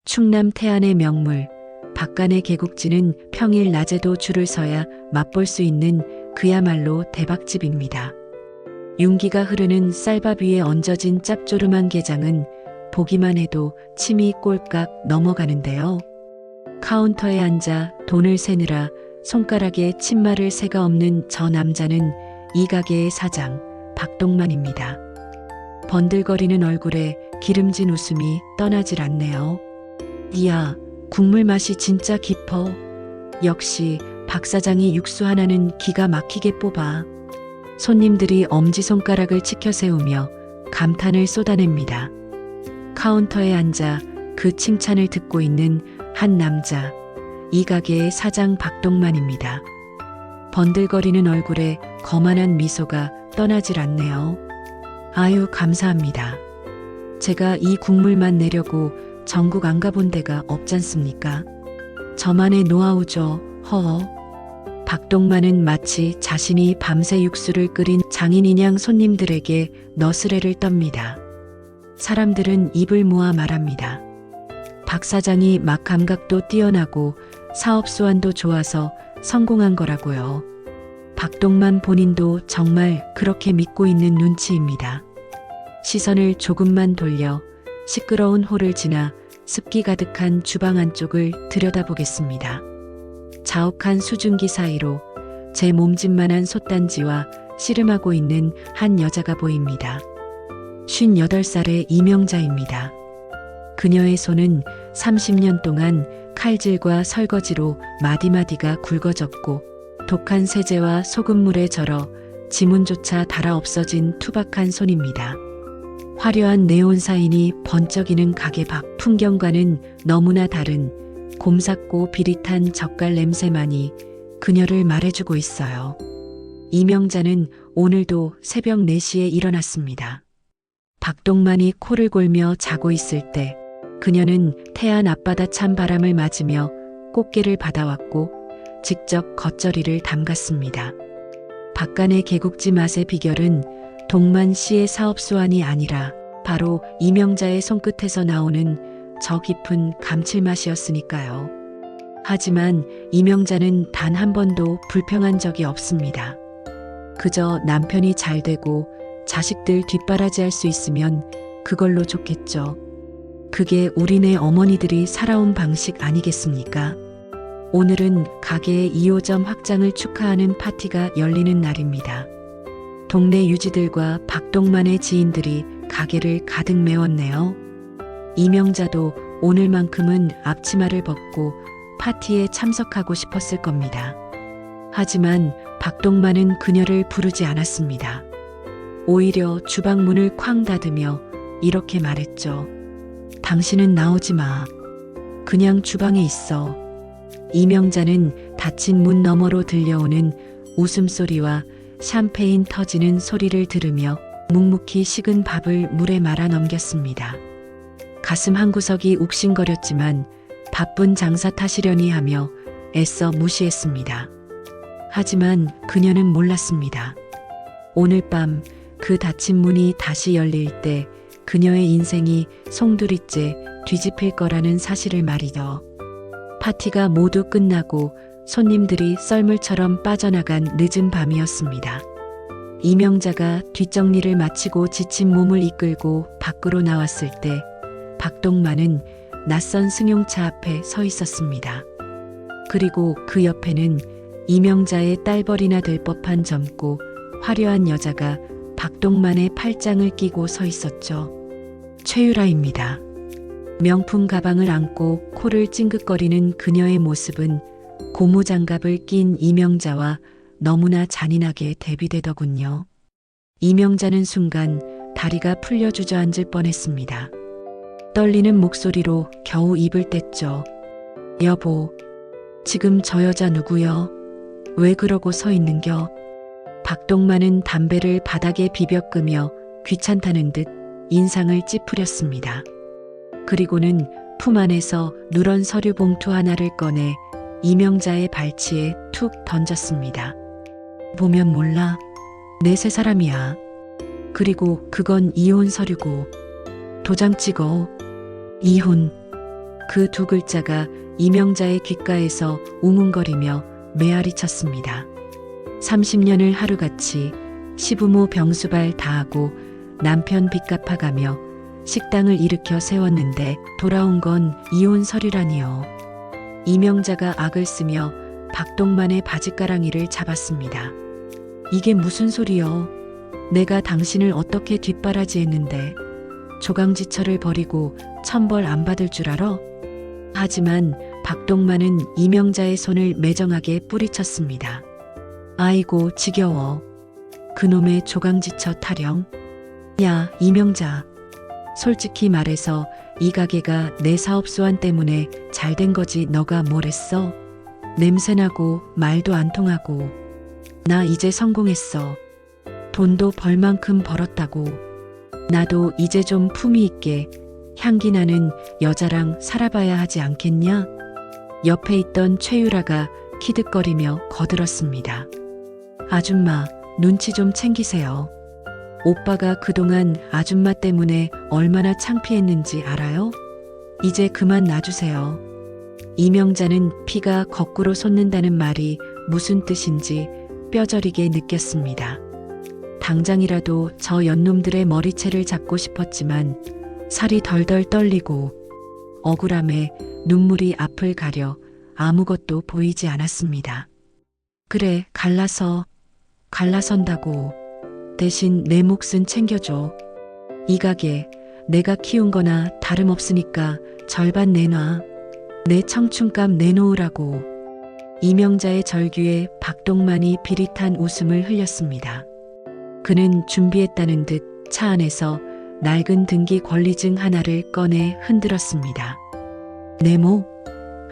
충남 태안의 명물 박간의 계곡지는 평일 낮에도 줄을 서야 맛볼 수 있는 그야말로 대박집입니다. 윤기가 흐르는 쌀밥 위에 얹어진 짭조름한 게장은 보기만 해도 침이 꼴깍 넘어가는데요. 카운터에 앉아 돈을 세느라 손가락에 침마를 새가 없는 저 남자는 이 가게의 사장 박동만입니다. 번들거리는 얼굴에 기름진 웃음이 떠나질 않네요. 이야, 국물 맛이 진짜 깊어. 역시 박 사장이 육수 하나는 기가 막히게 뽑아. 손님들이 엄지손가락을 치켜 세우며 감탄을 쏟아냅니다. 카운터에 앉아 그 칭찬을 듣고 있는 한 남자, 이 가게의 사장 박동만입니다. 번들거리는 얼굴에 거만한 미소가 떠나질 않네요. 아유, 감사합니다. 제가 이 국물만 내려고 전국 안 가본 데가 없잖습니까? 저만의 노하우죠. 허. 박동만은 마치 자신이 밤새 육수를 끓인 장인이냥 손님들에게 너스레를 떱니다. 사람들은 입을 모아 말합니다. 박 사장이 맛 감각도 뛰어나고 사업 수완도 좋아서 성공한 거라고요. 박동만 본인도 정말 그렇게 믿고 있는 눈치입니다. 시선을 조금만 돌려 시끄러운 홀을 지나 습기 가득한 주방 안쪽을 들여다보겠습니다. 자욱한 수증기 사이로 제 몸집만한 솥단지와 씨름하고 있는 한 여자가 보입니다. 58살의 이명자입니다. 그녀의 손은 30년 동안 칼질과 설거지로 마디마디가 굵어졌고 독한 세제와 소금물에 절어 지문조차 닳아 없어진 투박한 손입니다. 화려한 네온사인이 번쩍이는 가게 밖 풍경과는 너무나 다른 곰삭고 비릿한 젓갈 냄새만이 그녀를 말해주고 있어요. 이명자는 오늘도 새벽 4시에 일어났습니다. 박동만이 코를 골며 자고 있을 때 그녀는 태안 앞바다 찬 바람을 맞으며 꽃게를 받아왔고 직접 겉절이를 담갔습니다. 박간의 계곡지 맛의 비결은 동만 씨의 사업 수완이 아니라 바로 이명자의 손끝에서 나오는 저 깊은 감칠맛이었으니까요. 하지만 이명자는 단 한 번도 불평한 적이 없습니다. 그저 남편이 잘 되고 자식들 뒷바라지할 수 있으면 그걸로 좋겠죠. 그게 우리네 어머니들이 살아온 방식 아니겠습니까? 오늘은 가게의 2호점 확장을 축하하는 파티가 열리는 날입니다. 동네 유지들과 박동만의 지인들이 가게를 가득 메웠네요. 이명자도 오늘만큼은 앞치마를 벗고 파티에 참석하고 싶었을 겁니다. 하지만 박동만은 그녀를 부르지 않았습니다. 오히려 주방 문을 쾅 닫으며 이렇게 말했죠. 당신은 나오지 마. 그냥 주방에 있어. 이명자는 닫힌 문 너머로 들려오는 웃음소리와 샴페인 터지는 소리를 들으며 묵묵히 식은 밥을 물에 말아 넘겼습니다. 가슴 한구석이 욱신거렸지만 바쁜 장사 탓이려니 하며 애써 무시했습니다. 하지만 그녀는 몰랐습니다. 오늘 밤 그 닫힌 문이 다시 열릴 때 그녀의 인생이 송두리째 뒤집힐 거라는 사실을 말이죠. 파티가 모두 끝나고 손님들이 썰물처럼 빠져나간 늦은 밤이었습니다. 이명자가 뒷정리를 마치고 지친 몸을 이끌고 밖으로 나왔을 때 박동만은 낯선 승용차 앞에 서 있었습니다. 그리고 그 옆에는 이명자의 딸벌이나 될 법한 젊고 화려한 여자가 박동만의 팔짱을 끼고 서 있었죠. 최유라입니다. 명품 가방을 안고 코를 찡긋거리는 그녀의 모습은 고무장갑을 낀 이명자와 너무나 잔인하게 대비되더군요. 이명자는 순간 다리가 풀려 주저앉을 뻔했습니다. 떨리는 목소리로 겨우 입을 뗐죠. 여보, 지금 저 여자 누구여? 왜 그러고 서 있는겨? 박동만은 담배를 바닥에 비벼 끄며 귀찮다는 듯 인상을 찌푸렸습니다. 그리고는 품 안에서 누런 서류 봉투 하나를 꺼내 이명자의 발치에 툭 던졌습니다. 보면 몰라. 내 새 사람이야. 그리고 그건 이혼 서류고. 도장 찍어. 이혼. 그 두 글자가 이명자의 귓가에서 웅웅거리며 메아리 쳤습니다. 30년을 하루같이 시부모 병수발 다하고 남편 빚 갚아가며 식당을 일으켜 세웠는데 돌아온 건 이혼 서류라니요. 이명자가 악을 쓰며 박동만의 바짓가랑이를 잡았습니다. 이게 무슨 소리여? 내가 당신을 어떻게 뒷바라지했는데 조강지처를 버리고 천벌 안 받을 줄 알아? 하지만 박동만은 이명자의 손을 매정하게 뿌리쳤습니다. 아이고 지겨워. 그놈의 조강지처 타령. 야 이명자. 솔직히 말해서 이 가게가 내 사업 수완 때문에 잘된 거지 너가 뭘 했어? 냄새나고 말도 안 통하고. 나 이제 성공했어. 돈도 벌만큼 벌었다고. 나도 이제 좀 품위 있게 향기 나는 여자랑 살아봐야 하지 않겠냐? 옆에 있던 최유라가 키득거리며 거들었습니다. 아줌마, 눈치 좀 챙기세요. 오빠가 그동안 아줌마 때문에 얼마나 창피했는지 알아요? 이제 그만 놔주세요. 이명자는 피가 거꾸로 솟는다는 말이 무슨 뜻인지 뼈저리게 느꼈습니다. 당장이라도 저 연놈들의 머리채를 잡고 싶었지만 살이 덜덜 떨리고 억울함에 눈물이 앞을 가려 아무것도 보이지 않았습니다. 그래, 갈라선다고. 대신 내 몫은 챙겨줘. 이 가게 내가 키운 거나 다름없으니까 절반 내놔. 내 청춘값 내놓으라고. 이명자의 절규에 박동만이 비릿한 웃음을 흘렸습니다. 그는 준비했다는 듯 차 안에서 낡은 등기 권리증 하나를 꺼내 흔들었습니다. 네모?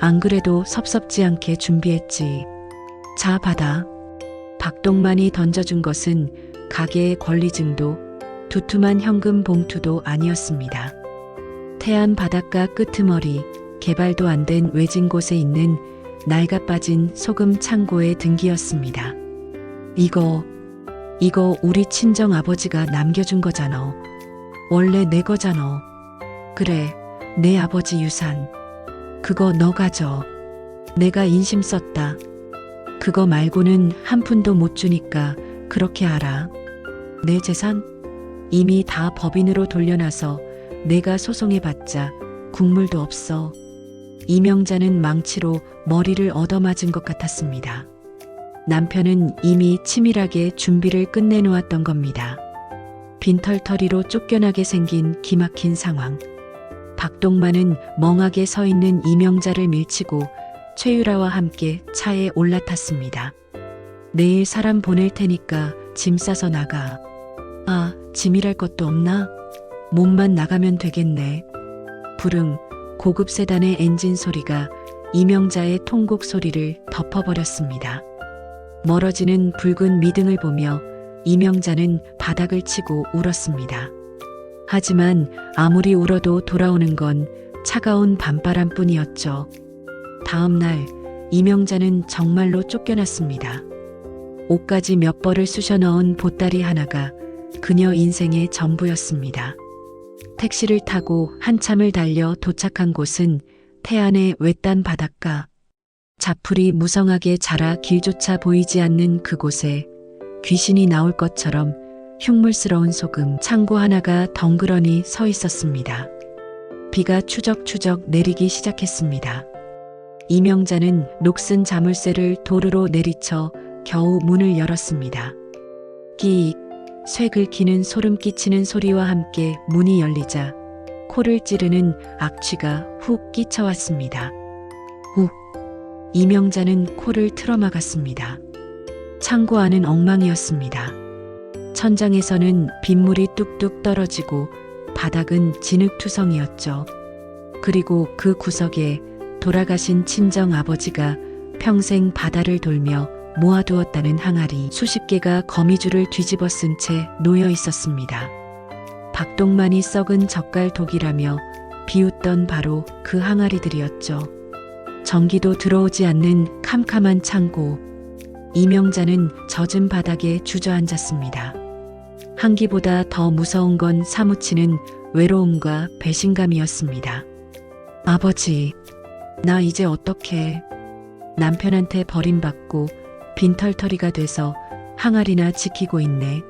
안 그래도 섭섭지 않게 준비했지. 자, 받아. 박동만이 던져준 것은 가게의 권리증도 두툼한 현금 봉투도 아니었습니다. 태안 바닷가 끄트머리, 개발도 안 된 외진 곳에 있는 낡아빠진 소금 창고의 등기였습니다. 이거 우리 친정 아버지가 남겨준 거잖아. 원래 내 거잖아. 그래, 내 아버지 유산. 그거 너 가져. 내가 인심 썼다. 그거 말고는 한 푼도 못 주니까 그렇게 알아. 내 재산? 이미 다 법인으로 돌려놔서 내가 소송해봤자 국물도 없어. 이명자는 망치로 머리를 얻어맞은 것 같았습니다. 남편은 이미 치밀하게 준비를 끝내놓았던 겁니다. 빈털터리로 쫓겨나게 생긴 기막힌 상황. 박동만은 멍하게 서 있는 이명자를 밀치고 최유라와 함께 차에 올라탔습니다. 내일 사람 보낼 테니까 짐 싸서 나가. 아, 짐이랄 것도 없나? 몸만 나가면 되겠네. 부릉, 고급 세단의 엔진 소리가 이명자의 통곡 소리를 덮어버렸습니다. 멀어지는 붉은 미등을 보며 이명자는 바닥을 치고 울었습니다. 하지만 아무리 울어도 돌아오는 건 차가운 밤바람뿐이었죠. 다음 날 이명자는 정말로 쫓겨났습니다. 옷까지 몇 벌을 쑤셔 넣은 보따리 하나가 그녀 인생의 전부였습니다. 택시를 타고 한참을 달려 도착한 곳은 태안의 외딴 바닷가. 자풀이 무성하게 자라 길조차 보이지 않는 그곳에 귀신이 나올 것처럼 흉물스러운 소금 창고 하나가 덩그러니 서 있었습니다. 비가 추적추적 내리기 시작했습니다. 이명자는 녹슨 자물쇠를 도르로 내리쳐 겨우 문을 열었습니다. 끼익, 쇠 긁히는 소름 끼치는 소리와 함께 문이 열리자 코를 찌르는 악취가 훅 끼쳐왔습니다. 훅. 이명자는 코를 틀어막았습니다. 창고 안은 엉망이었습니다. 천장에서는 빗물이 뚝뚝 떨어지고 바닥은 진흙투성이었죠. 그리고 그 구석에 돌아가신 친정 아버지가 평생 바다를 돌며 모아두었다는 항아리 수십 개가 거미줄을 뒤집어 쓴 채 놓여 있었습니다. 박동만이 썩은 젓갈 독이라며 비웃던 바로 그 항아리들이었죠. 전기도 들어오지 않는 캄캄한 창고. 이명자는 젖은 바닥에 주저앉았습니다. 한기보다 더 무서운 건 사무치는 외로움과 배신감이었습니다. 아버지, 나 이제 어떡해. 남편한테 버림받고 빈털터리가 돼서 항아리나 지키고 있네.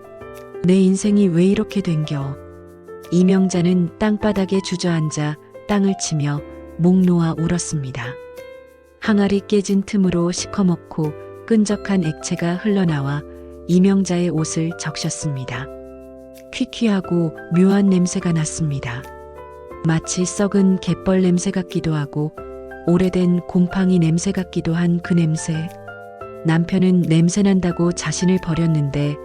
내 인생이 왜 이렇게 된겨. 이명자는 땅바닥에 주저앉아 땅을 치며 목 놓아 울었습니다. 항아리 깨진 틈으로 시커멓고 끈적한 액체가 흘러나와 이명자의 옷을 적셨습니다. 퀴퀴하고 묘한 냄새가 났습니다. 마치 썩은 갯벌 냄새 같기도 하고 오래된 곰팡이 냄새 같기도 한 그 냄새. 남편은 냄새난다고 자신을 버렸는데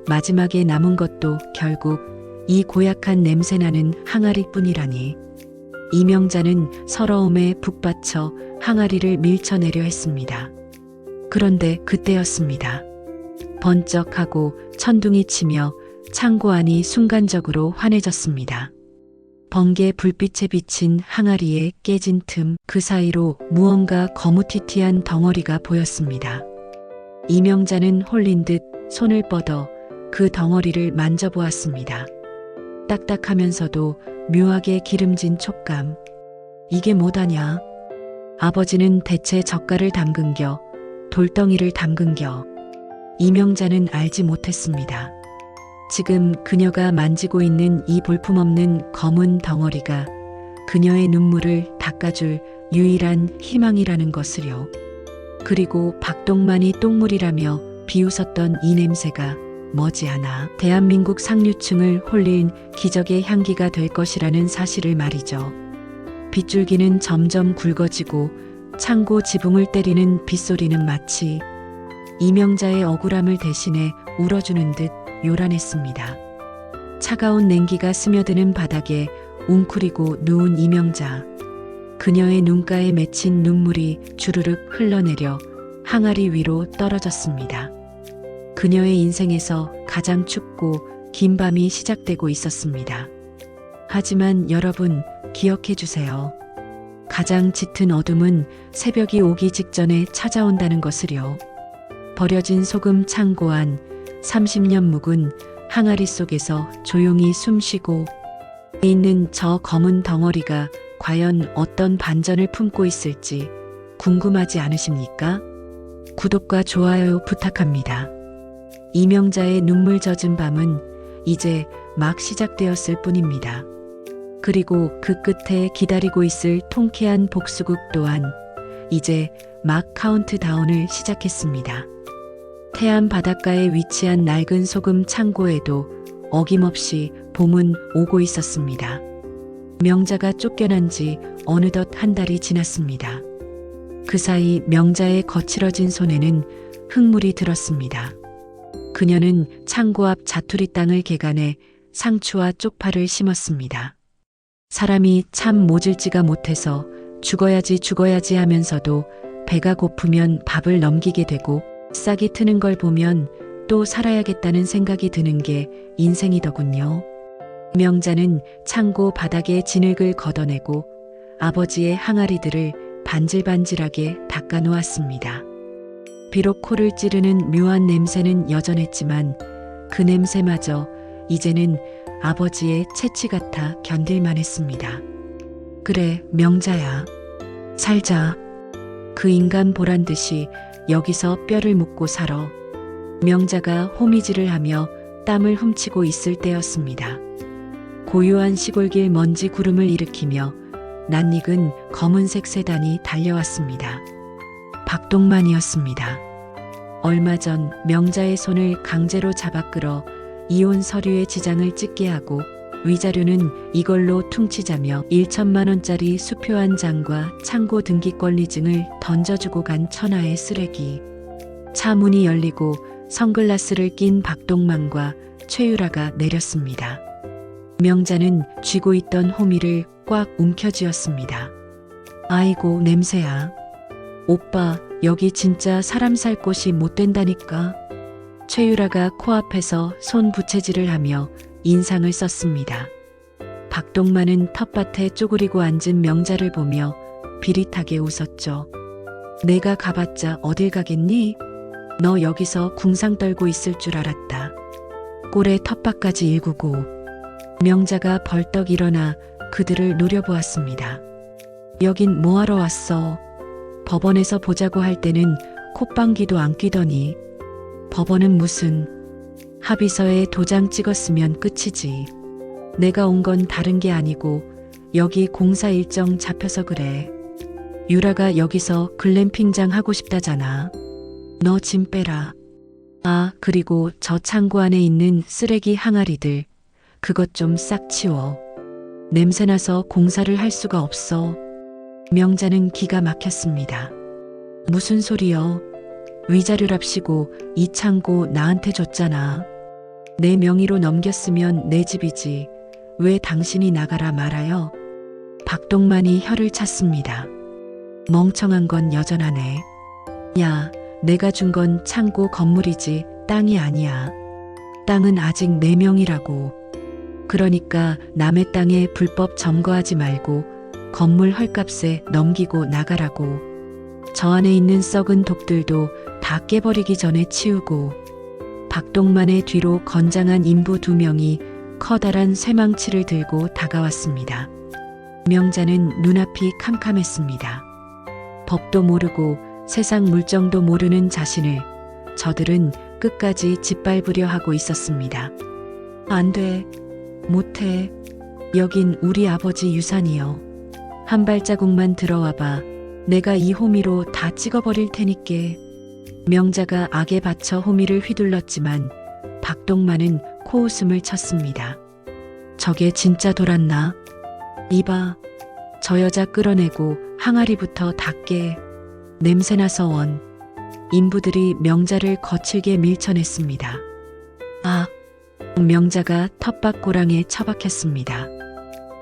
마지막에 남은 것도 결국 이 고약한 냄새나는 항아리뿐이라니. 이명자는 서러움에 북받쳐 항아리를 밀쳐내려 했습니다. 그런데 그때였습니다. 번쩍하고 천둥이 치며 창고 안이 순간적으로 환해졌습니다. 번개 불빛에 비친 항아리의 깨진 틈 그 사이로 무언가 거무튀튀한 덩어리가 보였습니다. 이명자는 홀린 듯 손을 뻗어 그 덩어리를 만져보았습니다. 딱딱하면서도 묘하게 기름진 촉감. 이게 뭐다냐? 아버지는 대체 젓갈을 담근겨, 돌덩이를 담근겨. 이명자는 알지 못했습니다. 지금 그녀가 만지고 있는 이 볼품없는 검은 덩어리가 그녀의 눈물을 닦아줄 유일한 희망이라는 것을요. 그리고 박동만이 똥물이라며 비웃었던 이 냄새가 머지않아 대한민국 상류층을 홀린 기적의 향기가 될 것이라는 사실을 말이죠. 빗줄기는 점점 굵어지고 창고 지붕을 때리는 빗소리는 마치 이명자의 억울함을 대신해 울어주는 듯 요란했습니다. 차가운 냉기가 스며드는 바닥에 웅크리고 누운 이명자. 그녀의 눈가에 맺힌 눈물이 주르륵 흘러내려 항아리 위로 떨어졌습니다. 그녀의 인생에서 가장 춥고 긴 밤이 시작되고 있었습니다. 하지만 여러분, 기억해 주세요. 가장 짙은 어둠은 새벽이 오기 직전에 찾아온다는 것을요. 버려진 소금 창고 안 30년 묵은 항아리 속에서 조용히 숨쉬고 있는 저 검은 덩어리가 과연 어떤 반전을 품고 있을지 궁금하지 않으십니까? 구독과 좋아요 부탁합니다. 이명자의 눈물 젖은 밤은 이제 막 시작되었을 뿐입니다. 그리고 그 끝에 기다리고 있을 통쾌한 복수극 또한 이제 막 카운트다운을 시작했습니다. 태안 바닷가에 위치한 낡은 소금 창고에도 어김없이 봄은 오고 있었습니다. 명자가 쫓겨난 지 어느덧 한 달이 지났습니다. 그 사이 명자의 거칠어진 손에는 흙물이 들었습니다. 그녀는 창고 앞 자투리 땅을 개간해 상추와 쪽파를 심었습니다. 사람이 참 모질지가 못해서 죽어야지 하면서도 배가 고프면 밥을 넘기게 되고 싹이 트는 걸 보면 또 살아야겠다는 생각이 드는 게 인생이더군요. 명자는 창고 바닥에 진흙을 걷어내고 아버지의 항아리들을 반질반질하게 닦아 놓았습니다. 비록 코를 찌르는 묘한 냄새는 여전했지만 그 냄새마저 이제는 아버지의 채취 같아 견딜만 했습니다. 그래, 명자야. 살자. 그 인간 보란 듯이 여기서 뼈를 묻고 살아. 명자가 호미질을 하며 땀을 훔치고 있을 때였습니다. 고요한 시골길 먼지 구름을 일으키며 낯익은 검은색 세단이 달려왔습니다. 박동만이었습니다. 얼마 전 명자의 손을 강제로 잡아 끌어 이혼 서류에 지장을 찍게 하고 위자료는 이걸로 퉁치자며 1천만 원짜리 수표 한 장과 창고 등기 권리증을 던져주고 간 천하의 쓰레기. 차 문이 열리고 선글라스를 낀 박동만과 최유라가 내렸습니다. 명자는 쥐고 있던 호미를 꽉 움켜쥐었습니다. 아이고 냄새야. 오빠 여기 진짜 사람 살 곳이 못 된다니까. 최유라가 코앞에서 손 부채질을 하며 인상을 썼습니다. 박동만은 텃밭에 쪼그리고 앉은 명자를 보며 비릿하게 웃었죠. 내가 가봤자 어딜 가겠니? 너 여기서 궁상 떨고 있을 줄 알았다. 꼴에 텃밭까지 일구고. 명자가 벌떡 일어나 그들을 노려보았습니다. 여긴 뭐하러 왔어? 법원에서 보자고 할 때는 콧방귀도 안 뀌더니 법원은 무슨 합의서에 도장 찍었으면 끝이지. 내가 온 건 다른 게 아니고 여기 공사 일정 잡혀서 그래. 유라가 여기서 글램핑장 하고 싶다잖아. 너 짐 빼라. 아, 그리고 저 창고 안에 있는 쓰레기 항아리들 그것 좀 싹 치워. 냄새나서 공사를 할 수가 없어. 명자는 기가 막혔습니다. 무슨 소리여? 위자료랍시고 이 창고 나한테 줬잖아. 내 명의로 넘겼으면 내 집이지. 왜 당신이 나가라 말아요? 박동만이 혀를 찼습니다. 멍청한 건 여전하네. 야, 내가 준 건 창고 건물이지 땅이 아니야. 땅은 아직 내 명이라고. 그러니까 남의 땅에 불법 점거하지 말고 건물 헐값에 넘기고 나가라고. 저 안에 있는 썩은 독들도 다 깨버리기 전에 치우고. 박동만의 뒤로 건장한 인부 2명이 커다란 쇠망치를 들고 다가왔습니다. 명자는 눈앞이 캄캄했습니다. 법도 모르고 세상 물정도 모르는 자신을 저들은 끝까지 짓밟으려 하고 있었습니다. 안 돼. 못해. 여긴 우리 아버지 유산이여. 한 발자국만 들어와봐. 내가 이 호미로 다 찍어버릴 테니께. 명자가 악에 받쳐 호미를 휘둘렀지만 박동만은 코웃음을 쳤습니다. 저게 진짜 돌았나? 이봐. 저 여자 끌어내고 항아리부터 닦게. 냄새나서 원. 인부들이 명자를 거칠게 밀쳐냈습니다. 아! 명자가 텃밭고랑에 처박혔습니다.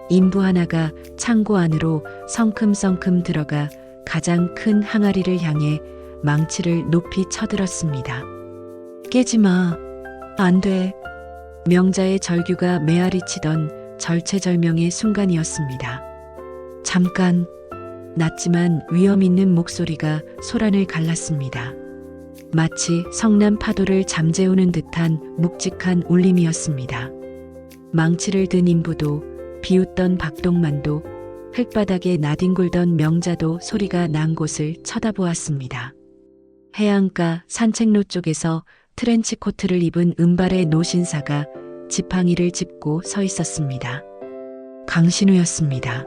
인부 하나가 창고 안으로 성큼성큼 들어가 가장 큰 항아리를 향해 망치를 높이 쳐들었습니다. 깨지 마. 안 돼. 명자의 절규가 메아리 치던 절체절명의 순간이었습니다. 잠깐. 낮지만 위험 있는 목소리가 소란을 갈랐습니다. 마치 성난 파도를 잠재우는 듯한 묵직한 울림이었습니다. 망치를 든 인부도 비웃던 박동만도 흙바닥에 나뒹굴던 명자도 소리가 난 곳을 쳐다보았습니다. 해안가 산책로 쪽에서 트렌치코트를 입은 은발의 노신사가 지팡이를 짚고 서 있었습니다. 강신우였습니다.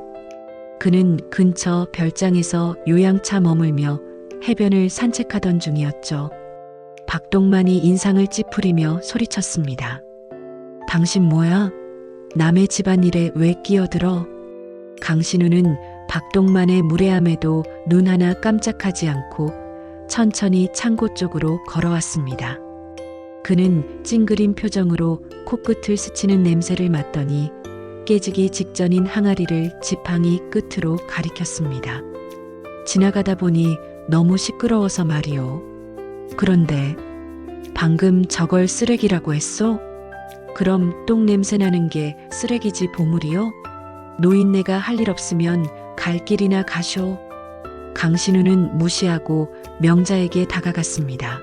그는 근처 별장에서 요양차 머물며 해변을 산책하던 중이었죠. 박동만이 인상을 찌푸리며 소리쳤습니다. 당신 뭐야? 남의 집안일에 왜 끼어들어? 강신우는 박동만의 무례함에도 눈 하나 깜짝하지 않고 천천히 창고 쪽으로 걸어왔습니다. 그는 찡그린 표정으로 코끝을 스치는 냄새를 맡더니 깨지기 직전인 항아리를 지팡이 끝으로 가리켰습니다. 지나가다 보니 너무 시끄러워서 말이오. 그런데 방금 저걸 쓰레기라고 했소? 그럼 똥 냄새 나는 게 쓰레기지 보물이요? 노인네가 할 일 없으면 갈 길이나 가쇼. 강신우는 무시하고 명자에게 다가갔습니다.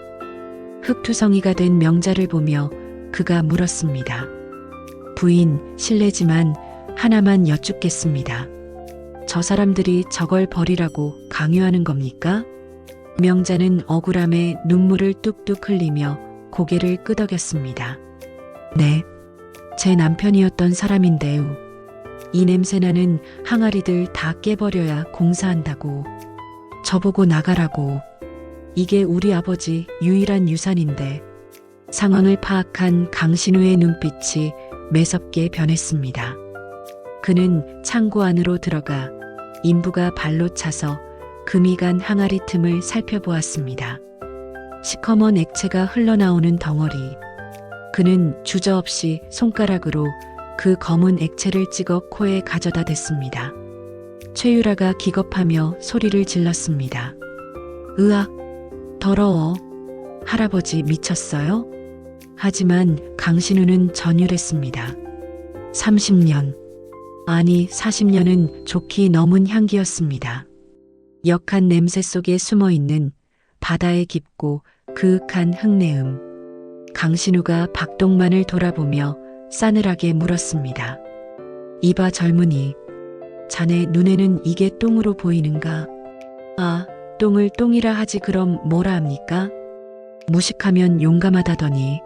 흙투성이가 된 명자를 보며 그가 물었습니다. 부인, 실례지만 하나만 여쭙겠습니다. 저 사람들이 저걸 버리라고 강요하는 겁니까? 명자는 억울함에 눈물을 뚝뚝 흘리며 고개를 끄덕였습니다. 네, 제 남편이었던 사람인데요. 이 냄새나는 항아리들 다 깨버려야 공사한다고. 저보고 나가라고. 이게 우리 아버지 유일한 유산인데. 상황을 파악한 강신우의 눈빛이 매섭게 변했습니다. 그는 창고 안으로 들어가 인부가 발로 차서 금이 간 항아리 틈을 살펴보았습니다. 시커먼 액체가 흘러나오는 덩어리. 그는 주저없이 손가락으로 그 검은 액체를 찍어 코에 가져다 댔습니다. 최유라가 기겁하며 소리를 질렀습니다. 으악, 더러워. 할아버지 미쳤어요? 하지만 강신우는 전율했습니다. 30년, 아니 40년은 좋기 넘은 향기였습니다. 역한 냄새 속에 숨어있는 바다의 깊고 그윽한 흙내음. 강신우가 박동만을 돌아보며 싸늘하게 물었습니다. 이봐 젊은이, 자네 눈에는 이게 똥으로 보이는가? 아, 똥을 똥이라 하지 그럼 뭐라 합니까? 무식하면 용감하다더니.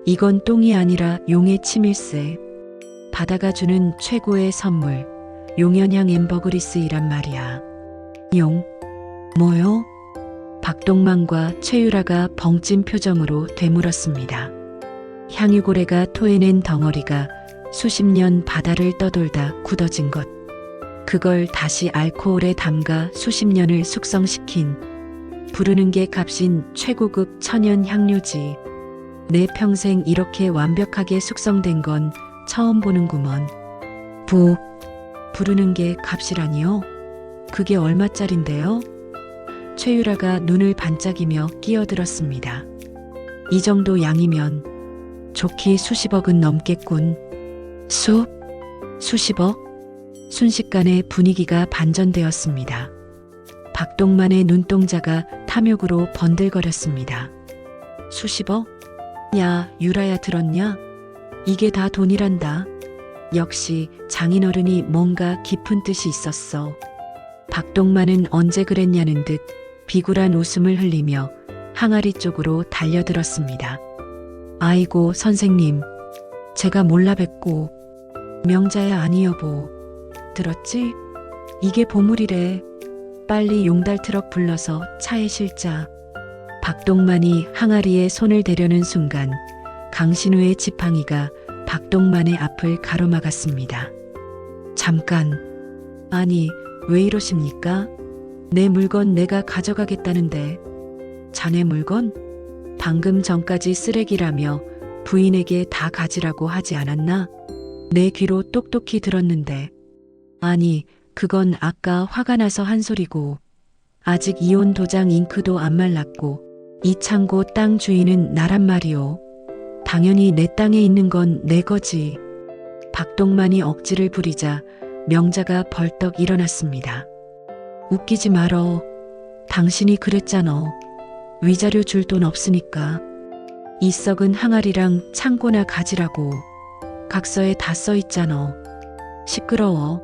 이건 똥이 아니라 용의 침일세. 바다가 주는 최고의 선물, 용연향 앰버그리스이란 말이야. 용? 뭐요? 박동만과 최유라가 벙찐 표정으로 되물었습니다. 향유고래가 토해낸 덩어리가 수십 년 바다를 떠돌다 굳어진 것. 그걸 다시 알코올에 담가 수십 년을 숙성시킨, 부르는 게 값인 최고급 천연 향료지. 내 평생 이렇게 완벽하게 숙성된 건 처음 보는구먼. 부르는 게 값이라니요? 그게 얼마짜린데요? 최유라가 눈을 반짝이며 끼어들었습니다. 이 정도 양이면 좋기 수십억은 넘겠군. 수십억? 순식간에 분위기가 반전되었습니다. 박동만의 눈동자가 탐욕으로 번들거렸습니다. 수십억? 야, 유라야 들었냐? 이게 다 돈이란다. 역시 장인어른이 뭔가 깊은 뜻이 있었어. 박동만은 언제 그랬냐는 듯 비굴한 웃음을 흘리며 항아리 쪽으로 달려들었습니다. 아이고 선생님, 제가 몰라 뵙고. 명자야 아니 여보. 들었지? 이게 보물이래. 빨리 용달 트럭 불러서 차에 실자. 박동만이 항아리에 손을 대려는 순간 강신우의 지팡이가 박동만의 앞을 가로막았습니다. 잠깐. 아니, 왜 이러십니까? 내 물건 내가 가져가겠다는데. 자네 물건? 방금 전까지 쓰레기라며 부인에게 다 가지라고 하지 않았나? 내 귀로 똑똑히 들었는데. 아니, 그건 아까 화가 나서 한 소리고, 아직 이혼 도장 잉크도 안 말랐고 이 창고 땅 주인은 나란 말이오. 당연히 내 땅에 있는 건 내 거지. 박동만이 억지를 부리자 명자가 벌떡 일어났습니다. 웃기지 말어. 당신이 그랬잖아. 위자료 줄 돈 없으니까. 이 썩은 항아리랑 창고나 가지라고. 각서에 다 써있잖아. 시끄러워.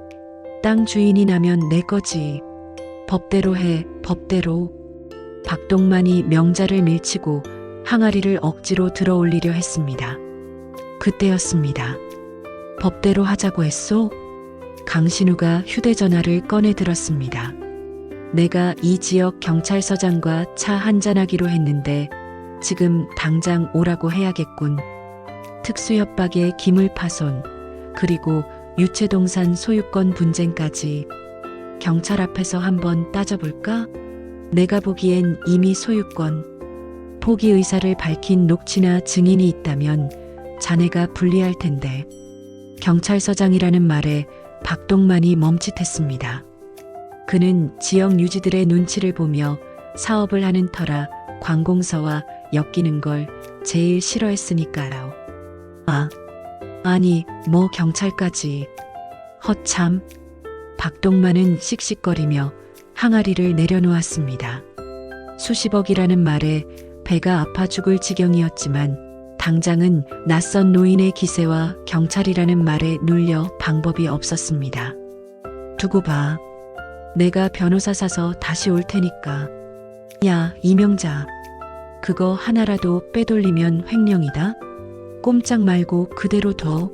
땅 주인이 나면 내 거지. 법대로 해, 법대로. 박동만이 명자를 밀치고 항아리를 억지로 들어올리려 했습니다. 그때였습니다. 법대로 하자고 했소? 강신우가 휴대전화를 꺼내 들었습니다. 내가 이 지역 경찰서장과 차 한잔하기로 했는데 지금 당장 오라고 해야겠군. 특수협박의 기물파손, 그리고 유채동산 소유권 분쟁까지. 경찰 앞에서 한번 따져볼까? 내가 보기엔 이미 소유권, 포기 의사를 밝힌 녹취나 증인이 있다면 자네가 불리할 텐데. 경찰서장이라는 말에 박동만이 멈칫했습니다. 그는 지역 유지들의 눈치를 보며 사업을 하는 터라 관공서와 엮이는 걸 제일 싫어했으니까요. 아니, 뭐 경찰까지. 허참. 박동만은 씩씩거리며 항아리를 내려놓았습니다. 수십억이라는 말에 배가 아파 죽을 지경이었지만 당장은 낯선 노인의 기세와 경찰이라는 말에 눌려 방법이 없었습니다. 두고 봐. 내가 변호사 사서 다시 올 테니까. 야, 이명자. 그거 하나라도 빼돌리면 횡령이다. 꼼짝 말고 그대로 둬.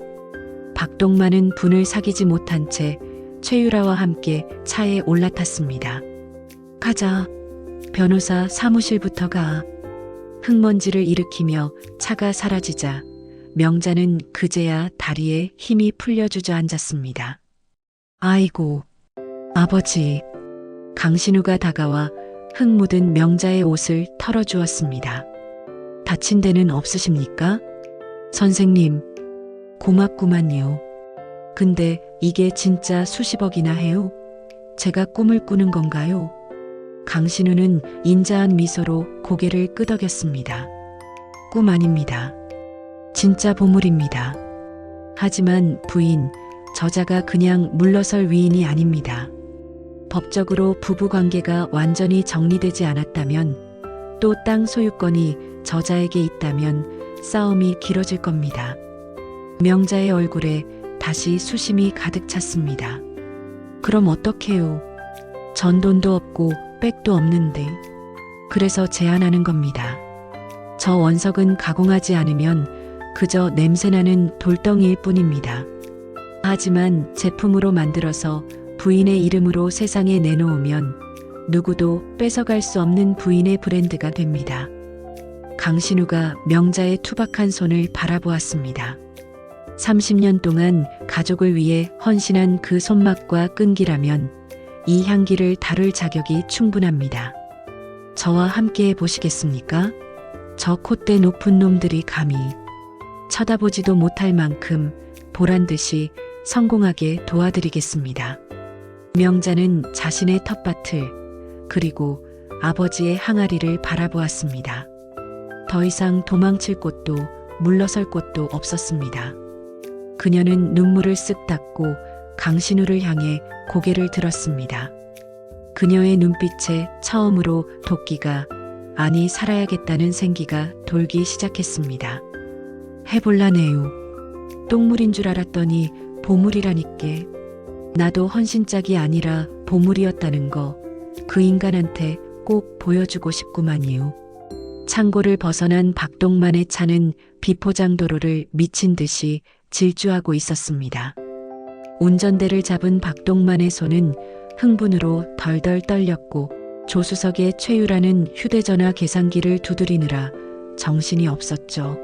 박동만은 분을 사귀지 못한 채 최유라와 함께 차에 올라탔습니다. 가자. 변호사 사무실부터 가. 흙먼지를 일으키며 차가 사라지자 명자는 그제야 다리에 힘이 풀려 주저앉았습니다. 아이고, 아버지. 강신우가 다가와 흙 묻은 명자의 옷을 털어주었습니다. 다친 데는 없으십니까? 선생님, 고맙구만요. 근데 이게 진짜 수십억이나 해요? 제가 꿈을 꾸는 건가요? 강신우는 인자한 미소로 고개를 끄덕였습니다. 꿈 아닙니다. 진짜 보물입니다. 하지만 부인, 저자가 그냥 물러설 위인이 아닙니다. 법적으로 부부관계가 완전히 정리되지 않았다면, 또 땅 소유권이 저자에게 있다면 싸움이 길어질 겁니다. 명자의 얼굴에 다시 수심이 가득 찼습니다. 그럼 어떡해요? 전 돈도 없고 백도 없는데. 그래서 제안하는 겁니다. 저 원석은 가공하지 않으면 그저 냄새나는 돌덩이일 뿐입니다. 하지만 제품으로 만들어서 부인의 이름으로 세상에 내놓으면 누구도 뺏어갈 수 없는 부인의 브랜드가 됩니다. 강신우가 명자의 투박한 손을 바라보았습니다. 30년 동안 가족을 위해 헌신한 그 손맛과 끈기라면 이 향기를 다룰 자격이 충분합니다. 저와 함께 해보시겠습니까? 저 콧대 높은 놈들이 감히 쳐다보지도 못할 만큼 보란듯이 성공하게 도와드리겠습니다. 명자는 자신의 텃밭을 그리고 아버지의 항아리를 바라보았습니다. 더 이상 도망칠 곳도 물러설 곳도 없었습니다. 그녀는 눈물을 쓱 닦고 강신우를 향해 고개를 들었습니다. 그녀의 눈빛에 처음으로 도끼가 아니 살아야겠다는 생기가 돌기 시작했습니다. 해볼라네요. 똥물인 줄 알았더니 보물이라니께. 나도 헌신짝이 아니라 보물이었다는 거 그 인간한테 꼭 보여주고 싶구만요. 창고를 벗어난 박동만의 차는 비포장 도로를 미친 듯이 질주하고 있었습니다. 운전대를 잡은 박동만의 손은 흥분으로 덜덜 떨렸고 조수석에 최유라는 휴대전화 계산기를 두드리느라 정신이 없었죠.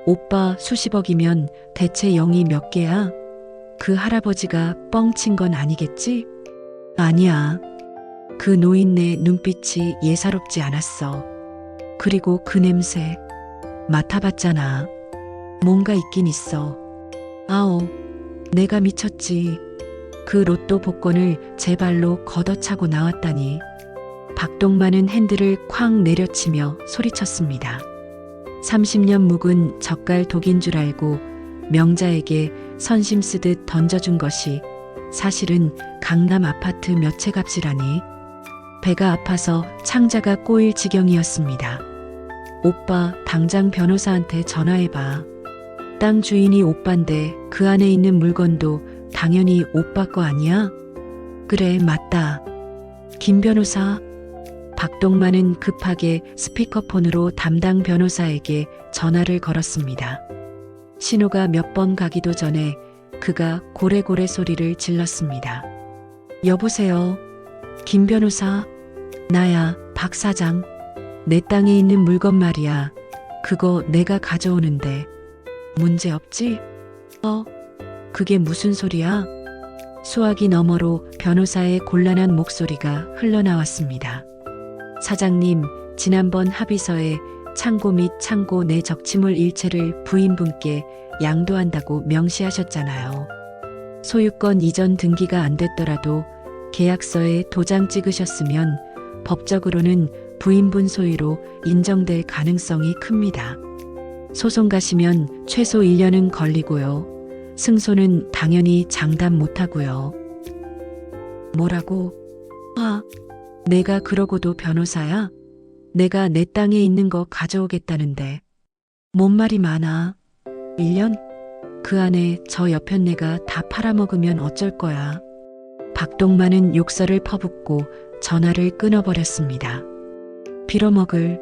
오빠 수십억이면 대체 0이 몇 개야? 그 할아버지가 뻥친 건 아니겠지? 아니야. 그 노인네 눈빛이 예사롭지 않았어. 그리고 그 냄새 맡아봤잖아. 뭔가 있긴 있어. 아오, 내가 미쳤지. 그 로또 복권을 제 발로 걷어차고 나왔다니. 박동만은 핸들을 쾅 내려치며 소리쳤습니다. 30년 묵은 젓갈 독인 줄 알고 명자에게 선심 쓰듯 던져준 것이 사실은 강남 아파트 몇 채 값이라니. 배가 아파서 창자가 꼬일 지경이었습니다. 오빠 당장 변호사한테 전화해봐. 땅 주인이 오빠인데 그 안에 있는 물건도 당연히 오빠 거 아니야? 그래, 맞다. 김 변호사. 박동만은 급하게 스피커폰으로 담당 변호사에게 전화를 걸었습니다. 신호가 몇 번 가기도 전에 그가 고래고래 소리를 질렀습니다. 여보세요. 김 변호사. 나야, 박 사장. 내 땅에 있는 물건 말이야. 그거 내가 가져오는데 문제 없지? 그게 무슨 소리야? 수화기 너머로 변호사의 곤란한 목소리가 흘러나왔습니다. 사장님, 지난번 합의서에 창고 및 창고 내 적치물 일체를 부인분께 양도한다고 명시하셨잖아요. 소유권 이전 등기가 안 됐더라도 계약서에 도장 찍으셨으면 법적으로는 부인분 소유로 인정될 가능성이 큽니다. 소송 가시면 최소 1년은 걸리고요. 승소는 당연히 장담 못하고요. 뭐라고? 내가 그러고도 변호사야? 내가 내 땅에 있는 거 가져오겠다는데. 뭔 말이 많아. 1년? 그 안에 저 여편네가 다 팔아먹으면 어쩔 거야. 박동만은 욕설을 퍼붓고 전화를 끊어버렸습니다. 빌어먹을.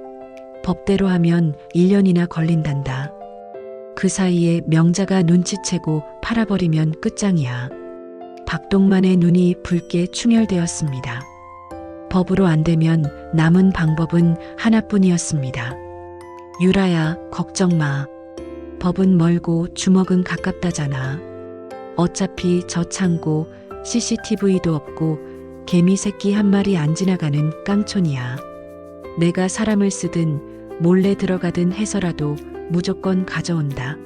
법대로 하면 1년이나 걸린단다. 그 사이에 명자가 눈치채고 팔아버리면 끝장이야. 박동만의 눈이 붉게 충혈되었습니다. 법으로 안 되면 남은 방법은 하나뿐이었습니다. 유라야, 걱정 마. 법은 멀고 주먹은 가깝다잖아. 어차피 저 창고 CCTV도 없고 개미 새끼 한 마리 안 지나가는 깡촌이야. 내가 사람을 쓰든 몰래 들어가든 해서라도 무조건 가져온다.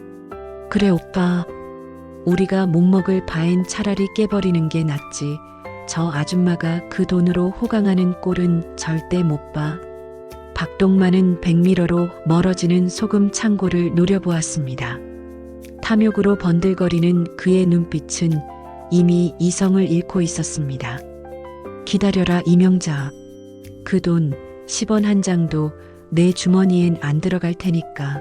그래 오빠. 우리가 못 먹을 바엔 차라리 깨버리는 게 낫지. 저 아줌마가 그 돈으로 호강하는 꼴은 절대 못 봐. 박동만은 백미러로 멀어지는 소금 창고를 노려보았습니다. 탐욕으로 번들거리는 그의 눈빛은 이미 이성을 잃고 있었습니다. 기다려라 이명자. 그 돈 10원 한 장도 내 주머니엔 안 들어갈 테니까.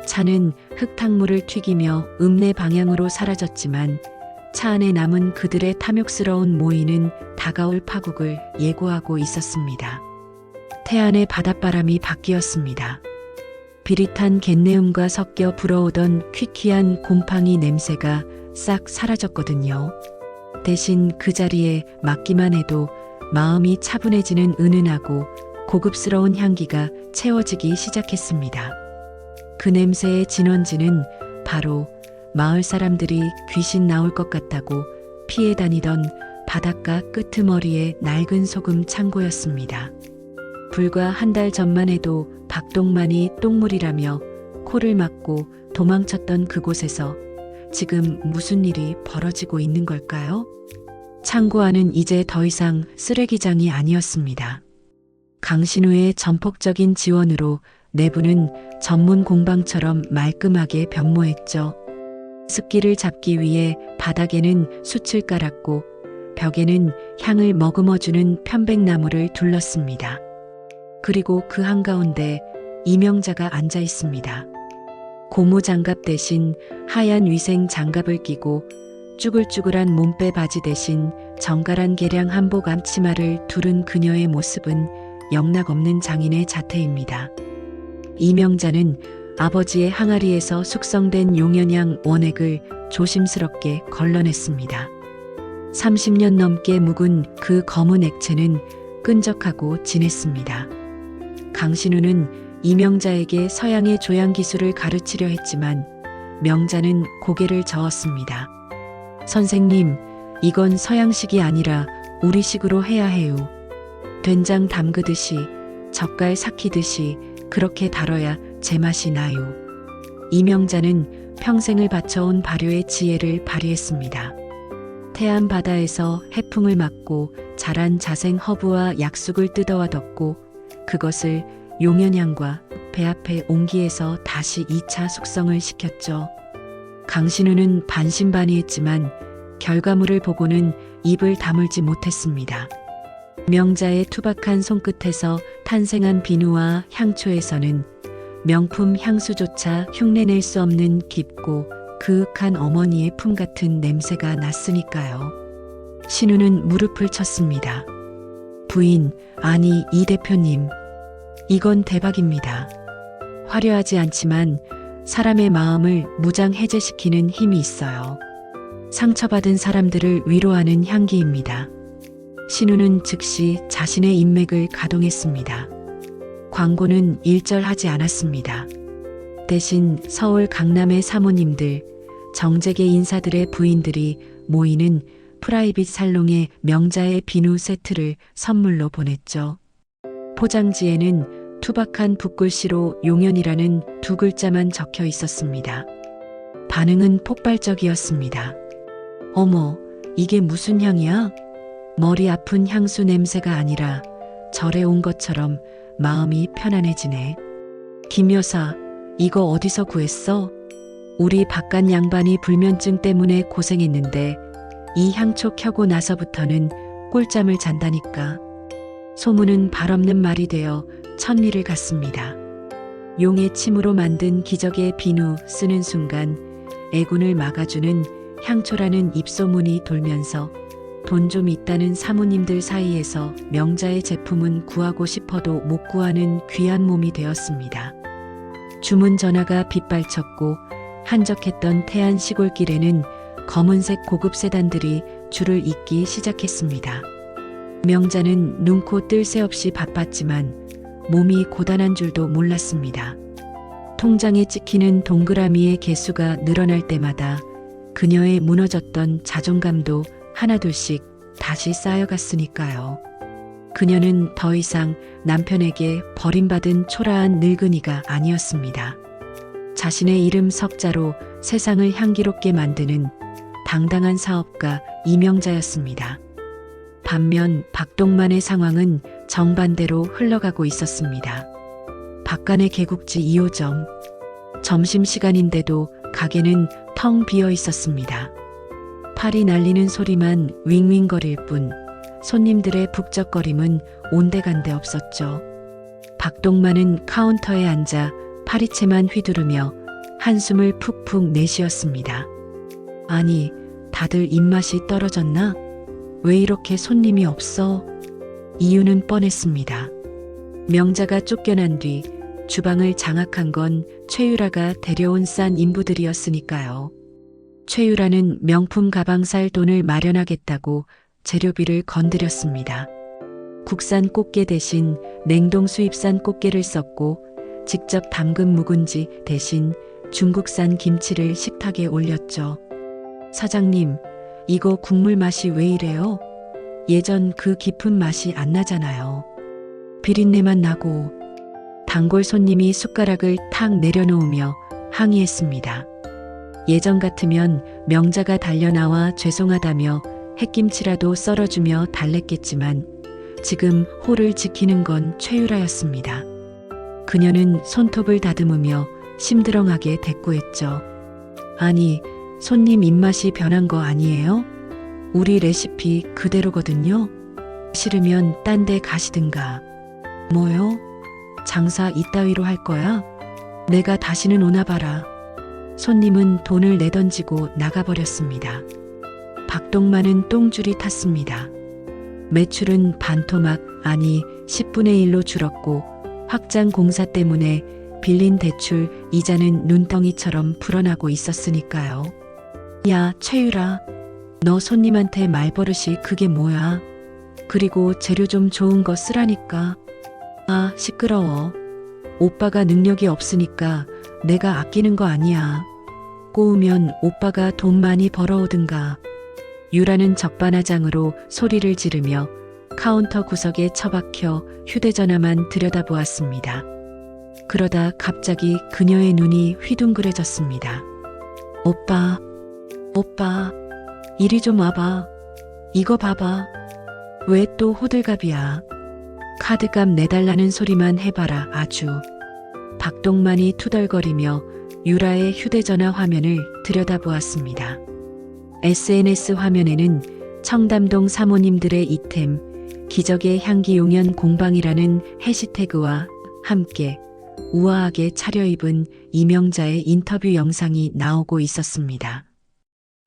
차는 흙탕물을 튀기며 읍내 방향으로 사라졌지만 차 안에 남은 그들의 탐욕스러운 모이는 다가올 파국을 예고하고 있었습니다. 태안의 바닷바람이 바뀌었습니다. 비릿한 갯내음과 섞여 불어오던 퀴퀴한 곰팡이 냄새가 싹 사라졌거든요. 대신 그 자리에 맡기만 해도 마음이 차분해지는 은은하고 고급스러운 향기가 채워지기 시작했습니다. 그 냄새의 진원지는 바로 마을 사람들이 귀신 나올 것 같다고 피해 다니던 바닷가 끄트머리의 낡은 소금 창고였습니다. 불과 한 달 전만 해도 박동만이 똥물이라며 코를 막고 도망쳤던 그곳에서 지금 무슨 일이 벌어지고 있는 걸까요? 창고 안은 이제 더 이상 쓰레기장이 아니었습니다. 강신우의 전폭적인 지원으로 내부는 전문 공방처럼 말끔하게 변모했죠. 습기를 잡기 위해 바닥에는 숯을 깔았고 벽에는 향을 머금어주는 편백나무를 둘렀습니다. 그리고 그 한가운데 이명자가 앉아 있습니다. 고무 장갑 대신 하얀 위생 장갑을 끼고 쭈글쭈글한 몸빼 바지 대신 정갈한 개량 한복 앞치마를 두른 그녀의 모습은 영락없는 장인의 자태입니다. 이명자는 아버지의 항아리에서 숙성된 용연향 원액을 조심스럽게 걸러냈습니다. 30년 넘게 묵은 그 검은 액체는 끈적하고 진했습니다. 강신우는 이명자에게 서양의 조향 기술을 가르치려 했지만 명자는 고개를 저었습니다. 선생님, 이건 서양식이 아니라 우리식으로 해야 해요. 된장 담그듯이, 젓갈 삭히듯이 그렇게 다뤄야 제맛이 나요. 이명자는 평생을 바쳐온 발효의 지혜를 발휘했습니다. 태안 바다에서 해풍을 맞고 자란 자생 허브와 약숙을 뜯어와 덮고 그것을 용연향과 배합해 옹기에서 다시 2차 숙성을 시켰죠. 강신우는 반신반의했지만 결과물을 보고는 입을 다물지 못했습니다. 명자의 투박한 손끝에서 탄생한 비누와 향초에서는 명품 향수조차 흉내낼 수 없는 깊고 그윽한 어머니의 품 같은 냄새가 났으니까요. 신우는 무릎을 쳤습니다. 부인, 아니 이 대표님, 이건 대박입니다. 화려하지 않지만 사람의 마음을 무장해제시키는 힘이 있어요. 상처받은 사람들을 위로하는 향기입니다. 신우는 즉시 자신의 인맥을 가동했습니다. 광고는 일절하지 않았습니다. 대신 서울 강남의 사모님들, 정재계 인사들의 부인들이 모이는 프라이빗 살롱에 명자의 비누 세트를 선물로 보냈죠. 포장지에는 투박한 붓글씨로 용연이라는 두 글자만 적혀 있었습니다. 반응은 폭발적이었습니다. 어머, 이게 무슨 향이야? 머리 아픈 향수 냄새가 아니라 절에 온 것처럼 마음이 편안해지네. 김 여사, 이거 어디서 구했어? 우리 바깥 양반이 불면증 때문에 고생했는데 이 향초 켜고 나서부터는 꿀잠을 잔다니까. 소문은 발없는 말이 되어 천리를 갔습니다. 용의 침으로 만든 기적의 비누 쓰는 순간 애군을 막아주는 향초라는 입소문이 돌면서 돈 좀 있다는 사모님들 사이에서 명자의 제품은 구하고 싶어도 못 구하는 귀한 몸이 되었습니다. 주문 전화가 빗발쳤고 한적했던 태안 시골길에는 검은색 고급 세단들이 줄을 잇기 시작했습니다. 명자는 눈코 뜰 새 없이 바빴지만 몸이 고단한 줄도 몰랐습니다. 통장에 찍히는 동그라미의 개수가 늘어날 때마다 그녀의 무너졌던 자존감도 하나둘씩 다시 쌓여갔으니까요. 그녀는 더 이상 남편에게 버림받은 초라한 늙은이가 아니었습니다. 자신의 이름 석자로 세상을 향기롭게 만드는 당당한 사업가 이명자였습니다. 반면 박동만의 상황은 정반대로 흘러가고 있었습니다. 박간의 개국지 2호점. 점심시간인데도 가게는 텅 비어 있었습니다. 팔이 날리는 소리만 윙윙거릴 뿐 손님들의 북적거림은 온데간데 없었죠. 박동만은 카운터에 앉아 파리채만 휘두르며 한숨을 푹푹 내쉬었습니다. 아니, 다들 입맛이 떨어졌나? 왜 이렇게 손님이 없어? 이유는 뻔했습니다. 명자가 쫓겨난 뒤 주방을 장악한 건 최유라가 데려온 싼 인부들이었으니까요. 최유라는 명품 가방 살 돈을 마련하겠다고 재료비를 건드렸습니다. 국산 꽃게 대신 냉동 수입산 꽃게를 썼고 직접 담근 묵은지 대신 중국산 김치를 식탁에 올렸죠. 사장님, 이거 국물 맛이 왜 이래요? 예전 그 깊은 맛이 안 나잖아요. 비린내만 나고. 단골 손님이 숟가락을 탁 내려놓으며 항의했습니다. 예전 같으면 명자가 달려나와 죄송하다며 햇김치라도 썰어주며 달랬겠지만 지금 호를 지키는 건 최유라였습니다. 그녀는 손톱을 다듬으며 심드렁하게 대꾸했죠. 아니, 손님 입맛이 변한 거 아니에요? 우리 레시피 그대로거든요. 싫으면 딴 데 가시든가. 뭐요? 장사 이따위로 할 거야? 내가 다시는 오나 봐라. 손님은 돈을 내던지고 나가버렸습니다. 박동만은 똥줄이 탔습니다. 매출은 반토막, 아니 10분의 1로 줄었고 확장 공사 때문에 빌린 대출 이자는 눈덩이처럼 불어나고 있었으니까요. 야, 최유라, 너 손님한테 말버릇이 그게 뭐야? 그리고 재료 좀 좋은 거 쓰라니까. 아, 시끄러워. 오빠가 능력이 없으니까 내가 아끼는 거 아니야. 꼬우면 오빠가 돈 많이 벌어오든가. 유라는 적반하장으로 소리를 지르며 카운터 구석에 처박혀 휴대전화만 들여다보았습니다. 그러다 갑자기 그녀의 눈이 휘둥그레졌습니다. 오빠, 오빠, 이리 좀 와봐. 이거 봐봐. 왜 또 호들갑이야. 카드값 내달라는 소리만 해봐라 아주. 박동만이 투덜거리며 유라의 휴대전화 화면을 들여다보았습니다. SNS 화면에는 청담동 사모님들의 이템, 기적의 향기 용연 공방이라는 해시태그와 함께 우아하게 차려입은 이명자의 인터뷰 영상이 나오고 있었습니다.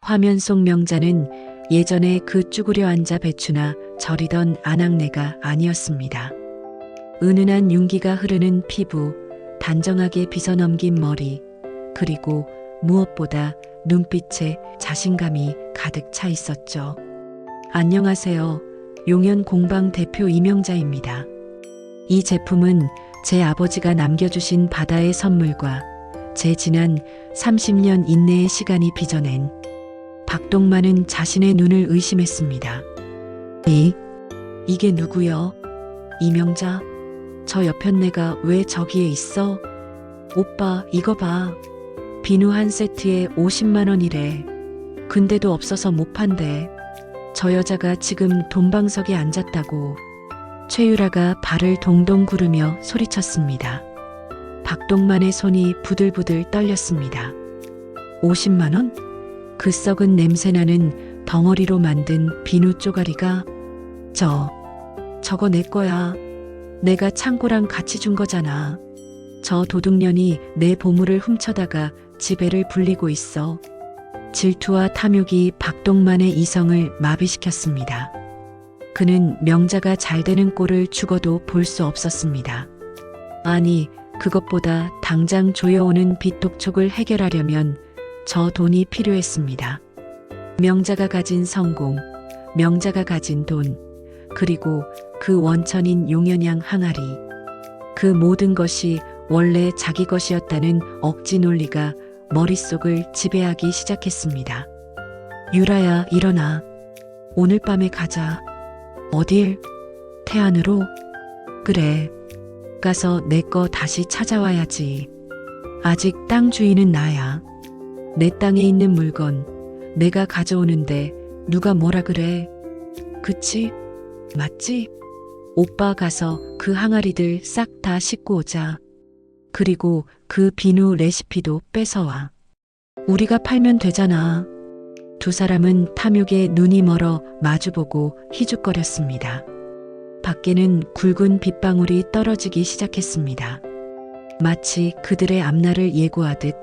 화면 속 명자는 예전에 그 쭈그려 앉아 배추나 절이던 아낙네가 아니었습니다. 은은한 윤기가 흐르는 피부, 단정하게 빗어넘긴 머리, 그리고 무엇보다 눈빛에 자신감이 가득 차 있었죠. 안녕하세요. 용연 공방 대표 이명자입니다. 이 제품은 제 아버지가 남겨주신 바다의 선물과 제 지난 30년 인내의 시간이 빚어낸. 박동만은 자신의 눈을 의심했습니다. 이게 누구여? 이명자? 저 여편네가 왜 저기에 있어? 오빠, 이거 봐. 비누 한 세트에 50만 원이래. 근데도 없어서 못 판대. 저 여자가 지금 돈방석에 앉았다고. 최유라가 발을 동동 구르며 소리쳤습니다. 박동만의 손이 부들부들 떨렸습니다. 50만 원? 그 썩은 냄새나는 덩어리로 만든 비누 쪼가리가? 저거 내 거야. 내가 창고랑 같이 준 거잖아. 저 도둑년이 내 보물을 훔쳐다가 지배를 불리고 있어. 질투와 탐욕이 박동만의 이성을 마비시켰습니다. 그는 명자가 잘 되는 꼴을 죽어도 볼 수 없었습니다. 아니, 그것보다 당장 조여오는 빚독촉을 해결하려면 저 돈이 필요했습니다. 명자가 가진 성공, 명자가 가진 돈, 그리고 그 원천인 용연양 항아리. 그 모든 것이 원래 자기 것이었다는 억지 논리가 머릿속을 지배하기 시작했습니다. 유라야, 일어나. 오늘 밤에 가자. 어딜? 태안으로? 그래. 가서 내 거 다시 찾아와야지. 아직 땅 주인은 나야. 내 땅에 있는 물건 내가 가져오는데 누가 뭐라 그래? 그치? 맞지? 오빠 가서 그 항아리들 싹 다 싣고 오자. 그리고 그 비누 레시피도 뺏어와. 우리가 팔면 되잖아. 두 사람은 탐욕에 눈이 멀어 마주보고 희죽거렸습니다. 밖에는 굵은 빗방울이 떨어지기 시작했습니다. 마치 그들의 앞날을 예고하듯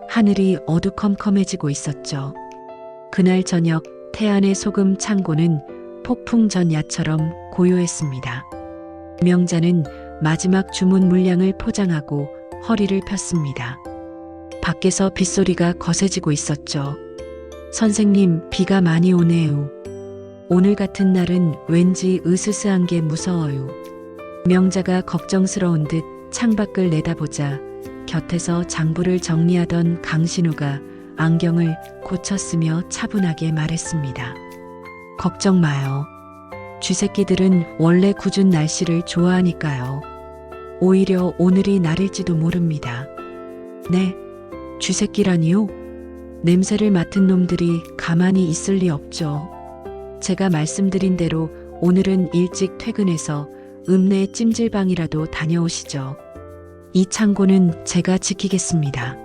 하늘이 어두컴컴해지고 있었죠. 그날 저녁 태안의 소금 창고는 폭풍 전야처럼 고요했습니다. 명자는 마지막 주문 물량을 포장하고 허리를 폈습니다. 밖에서 빗소리가 거세지고 있었죠. 선생님, 비가 많이 오네요. 오늘 같은 날은 왠지 으스스한 게 무서워요. 명자가 걱정스러운 듯 창밖을 내다보자 곁에서 장부를 정리하던 강신우가 안경을 고쳤으며 차분하게 말했습니다. 걱정 마요. 쥐새끼들은 원래 궂은 날씨를 좋아하니까요. 오히려 오늘이 날일지도 모릅니다. 네, 쥐새끼라니요? 냄새를 맡은 놈들이 가만히 있을 리 없죠. 제가 말씀드린 대로 오늘은 일찍 퇴근해서 읍내 찜질방이라도 다녀오시죠. 이 창고는 제가 지키겠습니다.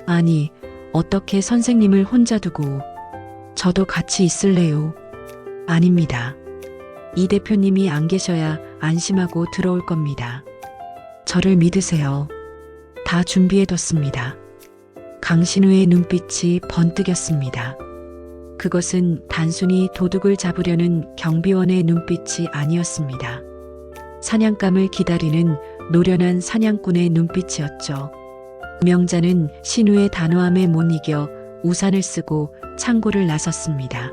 아니, 어떻게 선생님을 혼자 두고 저도 같이 있을래요? 아닙니다. 이 대표님이 안 계셔야 안심하고 들어올 겁니다. 저를 믿으세요. 다 준비해뒀습니다. 강신우의 눈빛이 번뜩였습니다. 그것은 단순히 도둑을 잡으려는 경비원의 눈빛이 아니었습니다. 사냥감을 기다리는 노련한 사냥꾼의 눈빛이었죠. 명자는 신우의 단호함에 못 이겨 우산을 쓰고 창고를 나섰습니다.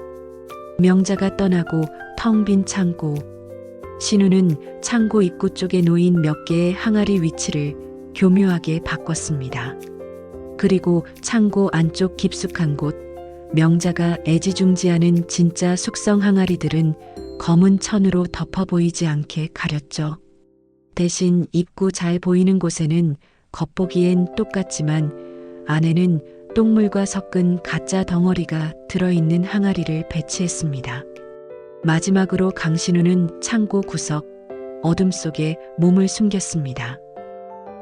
명자가 떠나고 텅 빈 창고. 신우는 창고 입구 쪽에 놓인 몇 개의 항아리 위치를 교묘하게 바꿨습니다. 그리고 창고 안쪽 깊숙한 곳, 명자가 애지중지하는 진짜 숙성 항아리들은 검은 천으로 덮어 보이지 않게 가렸죠. 대신 입구 잘 보이는 곳에는 겉보기엔 똑같지만 안에는 똥물과 섞은 가짜 덩어리가 들어있는 항아리를 배치했습니다. 마지막으로 강신우는 창고 구석, 어둠 속에 몸을 숨겼습니다.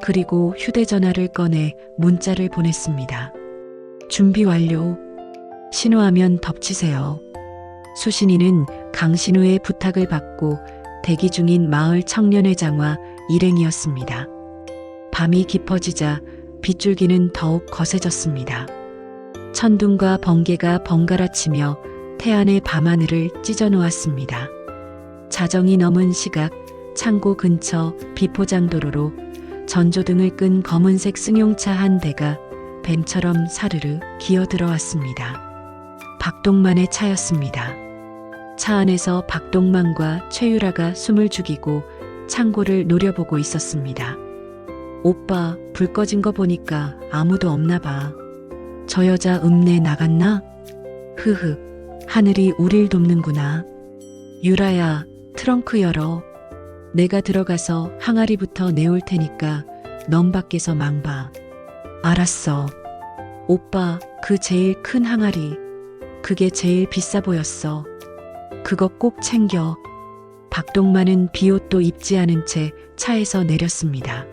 그리고 휴대전화를 꺼내 문자를 보냈습니다. 준비 완료. 신호하면 덮치세요. 수신이는 강신우의 부탁을 받고 대기 중인 마을 청년회장과 일행이었습니다. 밤이 깊어지자 빗줄기는 더욱 거세졌습니다. 천둥과 번개가 번갈아치며 태안의 밤하늘을 찢어놓았습니다. 자정이 넘은 시각 창고 근처 비포장도로로 전조등을 끈 검은색 승용차 한 대가 뱀처럼 사르르 기어들어왔습니다. 박동만의 차였습니다. 차 안에서 박동만과 최유라가 숨을 죽이고 창고를 노려보고 있었습니다. 오빠, 불 꺼진 거 보니까 아무도 없나 봐. 저 여자 읍내 나갔나? 흐흐, 하늘이 우릴 돕는구나. 유라야, 트렁크 열어. 내가 들어가서 항아리부터 내올 테니까 넌 밖에서 망봐. 알았어. 오빠, 그 제일 큰 항아리. 그게 제일 비싸 보였어. 그거 꼭 챙겨. 박동만은 비옷도 입지 않은 채 차에서 내렸습니다.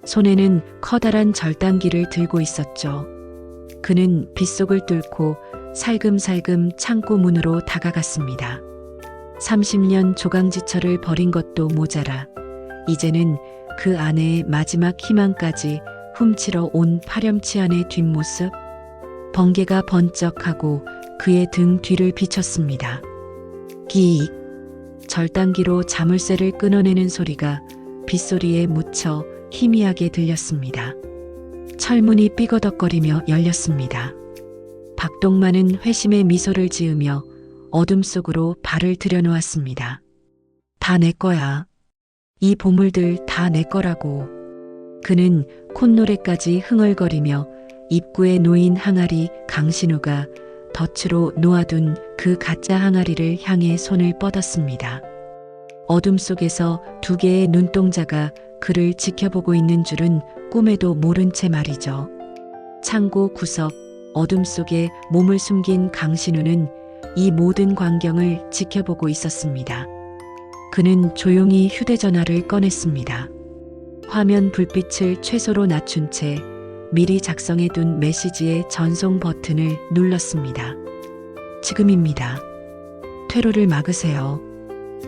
손에는 커다란 절단기를 들고 있었죠. 그는 빗속을 뚫고 살금살금 창고 문으로 다가갔습니다. 30년 조강지처를 버린 것도 모자라 이제는 그 아내의 마지막 희망까지 훔치러 온 파렴치한의 뒷모습. 번개가 번쩍하고 그의 등 뒤를 비쳤습니다. 끼익. 절단기로 자물쇠를 끊어내는 소리가 빗소리에 묻혀 희미하게 들렸습니다. 철문이 삐거덕거리며 열렸습니다. 박동만은 회심의 미소를 지으며 어둠 속으로 발을 들여놓았습니다. 다 내 거야. 이 보물들 다 내 거라고. 그는 콧노래까지 흥얼거리며 입구에 놓인 항아리 강신우가 덫으로 놓아둔 그 가짜 항아리를 향해 손을 뻗었습니다. 어둠 속에서 두 개의 눈동자가 그를 지켜보고 있는 줄은 꿈에도 모른 채 말이죠. 창고 구석, 어둠 속에 몸을 숨긴 강신우는 이 모든 광경을 지켜보고 있었습니다. 그는 조용히 휴대전화를 꺼냈습니다. 화면 불빛을 최소로 낮춘 채 미리 작성해둔 메시지의 전송 버튼을 눌렀습니다. 지금입니다. 퇴로를 막으세요.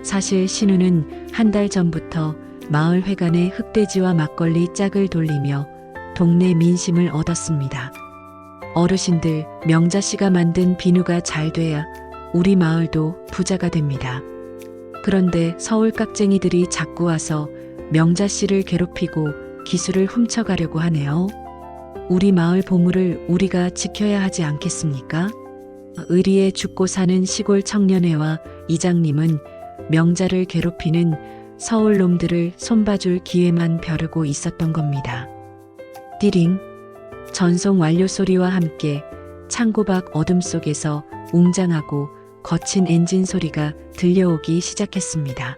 사실 신우는 한 달 전부터 마을 회관에 흑돼지와 막걸리 짝을 돌리며 동네 민심을 얻었습니다. 어르신들, 명자 씨가 만든 비누가 잘 돼야 우리 마을도 부자가 됩니다. 그런데 서울 깍쟁이들이 자꾸 와서 명자 씨를 괴롭히고 기술을 훔쳐가려고 하네요. 우리 마을 보물을 우리가 지켜야 하지 않겠습니까? 의리에 죽고 사는 시골 청년회와 이장님은 명자를 괴롭히는 서울 놈들을 손봐줄 기회만 벼르고 있었던 겁니다. 띠링. 전송 완료 소리와 함께 창고 밖 어둠 속에서 웅장하고 거친 엔진 소리가 들려오기 시작했습니다.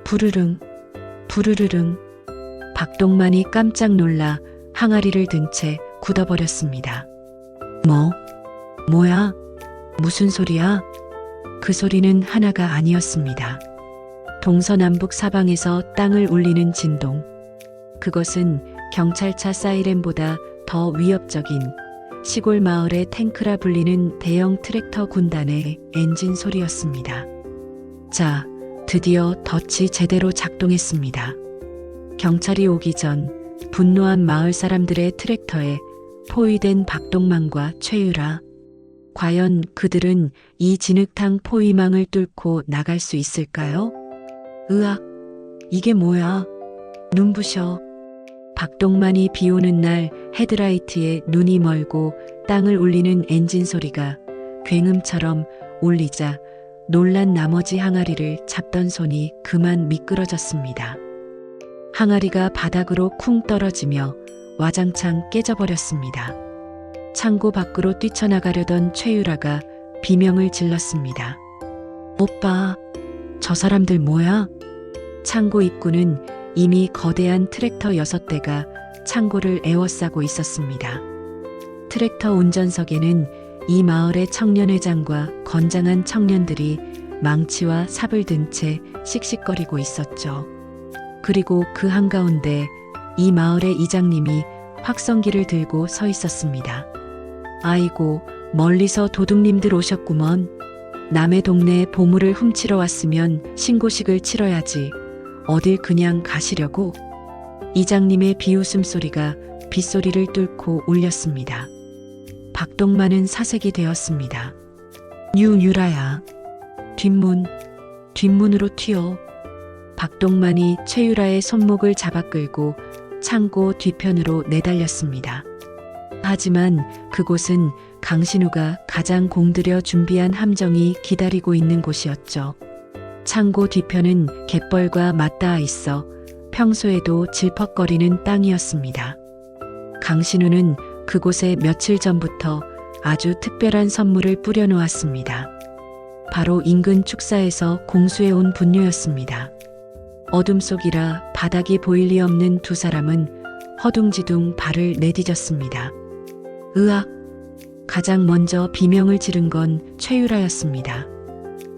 부르릉, 부르르릉. 박동만이 깜짝 놀라 항아리를 든 채 굳어버렸습니다. 뭐야? 무슨 소리야? 그 소리는 하나가 아니었습니다. 동서남북 사방에서 땅을 울리는 진동. 그것은 경찰차 사이렌보다 더 위협적인 시골 마을의 탱크라 불리는 대형 트랙터 군단의 엔진 소리였습니다. 자, 드디어 덫이 제대로 작동했습니다. 경찰이 오기 전 분노한 마을 사람들의 트랙터에 포위된 박동만과 최유라. 과연 그들은 이 진흙탕 포위망을 뚫고 나갈 수 있을까요? 으악, 이게 뭐야? 눈부셔. 박동만이 비 오는 날 헤드라이트에 눈이 멀고 땅을 울리는 엔진 소리가 굉음처럼 울리자 놀란 나머지 항아리를 잡던 손이 그만 미끄러졌습니다. 항아리가 바닥으로 쿵 떨어지며 와장창 깨져버렸습니다. 창고 밖으로 뛰쳐나가려던 최유라가 비명을 질렀습니다. 오빠, 저 사람들 뭐야? 창고 입구는 이미 거대한 트랙터 6대가 창고를 에워싸고 있었습니다. 트랙터 운전석에는 이 마을의 청년회장과 건장한 청년들이 망치와 삽을 든 채 씩씩거리고 있었죠. 그리고 그 한가운데 이 마을의 이장님이 확성기를 들고 서 있었습니다. 아이고, 멀리서 도둑님들 오셨구먼. 남의 동네에 보물을 훔치러 왔으면 신고식을 치러야지. 어딜 그냥 가시려고? 이장님의 비웃음 소리가 빗소리를 뚫고 울렸습니다. 박동만은 사색이 되었습니다. 유라야. 뒷문으로 튀어. 박동만이 최유라의 손목을 잡아 끌고 창고 뒤편으로 내달렸습니다. 하지만 그곳은 강신우가 가장 공들여 준비한 함정이 기다리고 있는 곳이었죠. 창고 뒤편은 갯벌과 맞닿아 있어 평소에도 질퍽거리는 땅이었습니다. 강신우는 그곳에 며칠 전부터 아주 특별한 선물을 뿌려놓았습니다. 바로 인근 축사에서 공수해온 분뇨였습니다. 어둠 속이라 바닥이 보일 리 없는 두 사람은 허둥지둥 발을 내디뎠습니다. 으악! 가장 먼저 비명을 지른 건 최유라였습니다.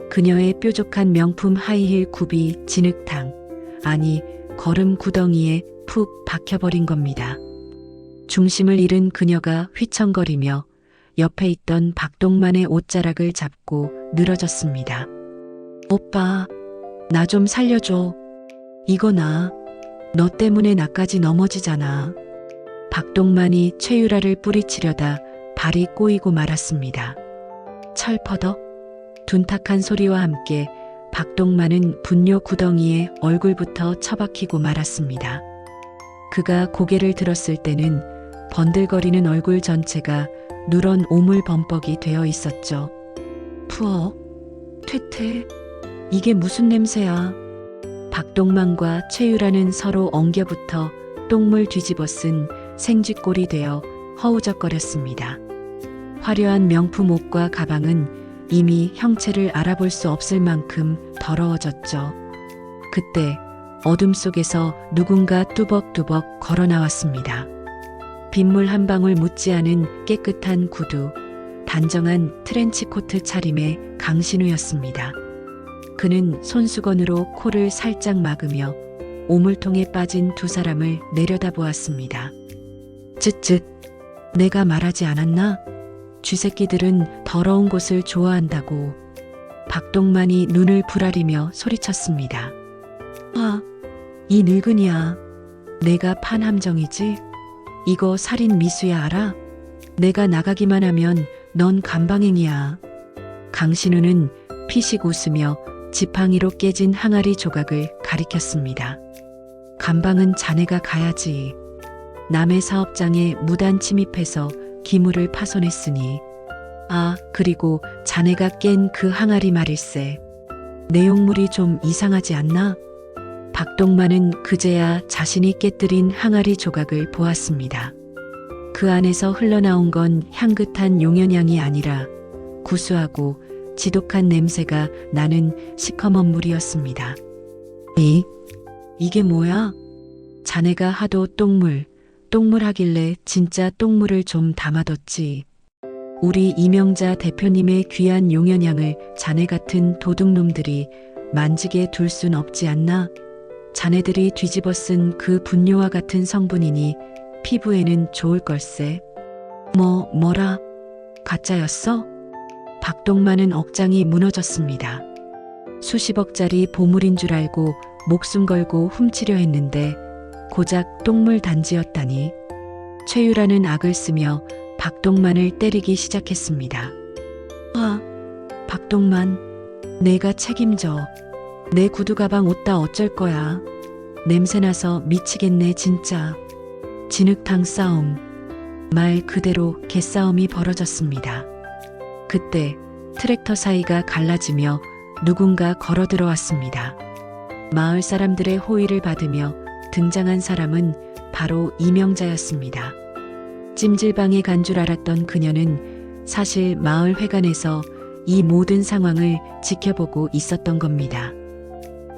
그녀의 뾰족한 명품 하이힐 굽이 진흙탕, 아니 걸음 구덩이에 푹 박혀버린 겁니다. 중심을 잃은 그녀가 휘청거리며 옆에 있던 박동만의 옷자락을 잡고 늘어졌습니다. 오빠, 나 좀 살려줘. 이거 너 때문에 나까지 넘어지잖아. 박동만이 최유라를 뿌리치려다 발이 꼬이고 말았습니다. 철퍼덕, 둔탁한 소리와 함께 박동만은 분뇨 구덩이에 얼굴부터 처박히고 말았습니다. 그가 고개를 들었을 때는 번들거리는 얼굴 전체가 누런 오물 범벅이 되어 있었죠. 푸어, 퇴퇴, 이게 무슨 냄새야? 박동만과 최유라는 서로 엉겨붙어 똥물 뒤집어 쓴 생쥐꼴이 되어 허우적거렸습니다. 화려한 명품 옷과 가방은 이미 형체를 알아볼 수 없을 만큼 더러워졌죠. 그때 어둠 속에서 누군가 뚜벅뚜벅 걸어 나왔습니다. 빗물 한 방울 묻지 않은 깨끗한 구두, 단정한 트렌치코트 차림의 강신우였습니다. 그는 손수건으로 코를 살짝 막으며 오물통에 빠진 두 사람을 내려다보았습니다. 쯧쯧, 내가 말하지 않았나? 쥐새끼들은 더러운 곳을 좋아한다고. 박동만이 눈을 부라리며 소리쳤습니다. 아, 이 늙은이야. 내가 판 함정이지? 이거 살인 미수야 알아? 내가 나가기만 하면 넌 간방행이야. 강신우는 피식 웃으며 지팡이로 깨진 항아리 조각을 가리켰습니다. 간방은 자네가 가야지. 남의 사업장에 무단 침입해서 기물을 파손했으니. 아, 그리고 자네가 깬 그 항아리 말일세. 내용물이 좀 이상하지 않나? 박동만은 그제야 자신이 깨뜨린 항아리 조각을 보았습니다. 그 안에서 흘러나온 건 향긋한 용연향이 아니라 구수하고 지독한 냄새가 나는 시커먼 물이었습니다. 이게 뭐야? 자네가 하도 똥물 하길래 진짜 똥물을 좀 담아뒀지. 우리 이명자 대표님의 귀한 용연향을 자네 같은 도둑놈들이 만지게 둘 순 없지 않나? 자네들이 뒤집어 쓴 그 분뇨와 같은 성분이니 피부에는 좋을 걸세. 뭐라? 가짜였어? 박동만은 억장이 무너졌습니다. 수십억짜리 보물인 줄 알고 목숨 걸고 훔치려 했는데 고작 똥물 단지였다니. 최유라는 악을 쓰며 박동만을 때리기 시작했습니다. 박동만, 내가 책임져. 내 구두 가방 옷다 어쩔 거야. 냄새나서 미치겠네 진짜. 진흙탕 싸움. 말 그대로 개싸움이 벌어졌습니다. 그때 트랙터 사이가 갈라지며 누군가 걸어 들어왔습니다. 마을 사람들의 호의를 받으며 등장한 사람은 바로 이명자였습니다. 찜질방에 간 줄 알았던 그녀는 사실 마을 회관에서 이 모든 상황을 지켜보고 있었던 겁니다.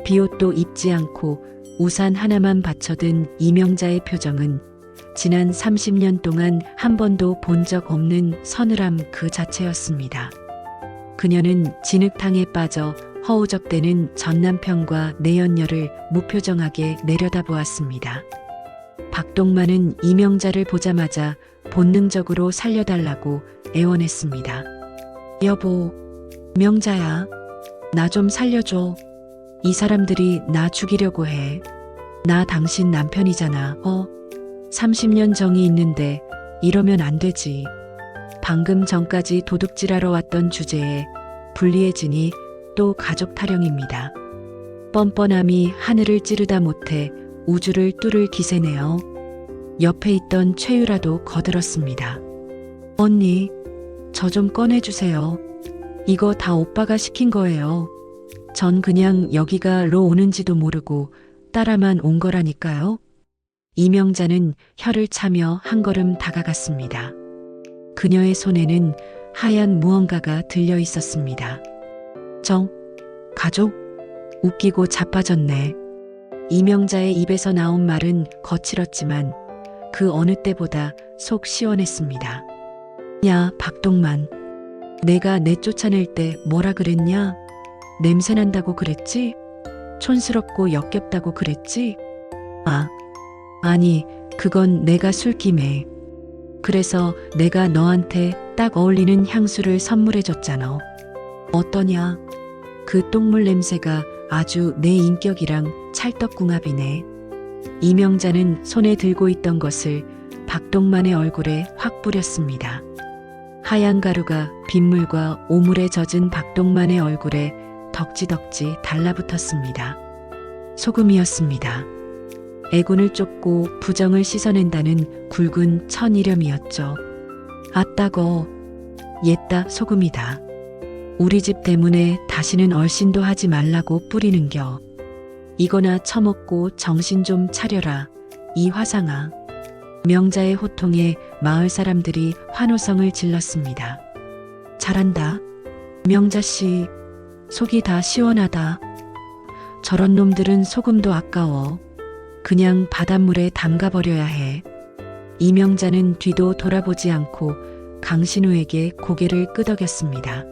비옷도 입지 않고 우산 하나만 받쳐든 이명자의 표정은 지난 30년 동안 한 번도 본 적 없는 서늘함 그 자체였습니다. 그녀는 진흙탕에 빠져 허우적대는 전남편과 내연녀를 무표정하게 내려다보았습니다. 박동만은 이명자를 보자마자 본능적으로 살려달라고 애원했습니다. 여보, 명자야, 나 좀 살려줘. 이 사람들이 나 죽이려고 해. 나 당신 남편이잖아. 30년 정이 있는데 이러면 안 되지. 방금 전까지 도둑질하러 왔던 주제에 불리해지니 또 가족 타령입니다. 뻔뻔함이 하늘을 찌르다 못해 우주를 뚫을 기세네요. 옆에 있던 최유라도 거들었습니다. 언니, 저 좀 꺼내주세요. 이거 다 오빠가 시킨 거예요. 전 그냥 여기가 로 오는지도 모르고 따라만 온 거라니까요. 이명자는 혀를 차며 한 걸음 다가갔습니다. 그녀의 손에는 하얀 무언가가 들려 있었습니다. 가족? 웃기고 자빠졌네. 이명자의 입에서 나온 말은 거칠었지만 그 어느 때보다 속 시원했습니다. 야, 박동만. 내가 내쫓아낼 때 뭐라 그랬냐? 냄새난다고 그랬지? 촌스럽고 역겹다고 그랬지? 아니, 그건 내가 술김에. 그래서 내가 너한테 딱 어울리는 향수를 선물해줬잖아. 어떠냐? 그 똥물 냄새가 아주 내 인격이랑 찰떡궁합이네. 이명자는 손에 들고 있던 것을 박동만의 얼굴에 확 뿌렸습니다. 하얀 가루가 빗물과 오물에 젖은 박동만의 얼굴에 덕지덕지 달라붙었습니다. 소금이었습니다. 애군을 쫓고 부정을 씻어낸다는 굵은 천일염이었죠. 아따거, 옛다 소금이다. 우리 집 때문에 다시는 얼씬도 하지 말라고 뿌리는겨. 이거나 처먹고 정신 좀 차려라, 이 화상아. 명자의 호통에 마을 사람들이 환호성을 질렀습니다. 잘한다. 명자씨, 속이 다 시원하다. 저런 놈들은 소금도 아까워. 그냥 바닷물에 담가버려야 해. 이명자는 뒤도 돌아보지 않고 강신우에게 고개를 끄덕였습니다.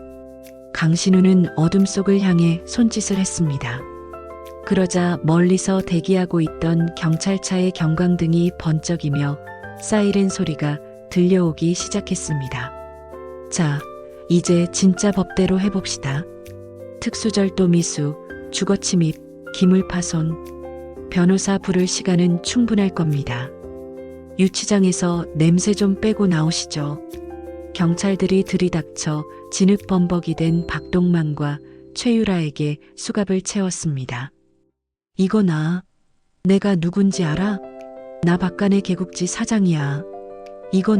강신우는 어둠 속을 향해 손짓을 했습니다. 그러자 멀리서 대기하고 있던 경찰차의 경광등이 번쩍이며 사이렌 소리가 들려오기 시작했습니다. 자, 이제 진짜 법대로 해봅시다. 특수절도 미수, 주거침입, 기물파손. 변호사 부를 시간은 충분할 겁니다. 유치장에서 냄새 좀 빼고 나오시죠. 경찰들이 들이닥쳐 진흙범벅이 된 박동만과 최유라에게 수갑을 채웠습니다. 이거 내가 누군지 알아? 나 박간의 개국지 사장이야. 이거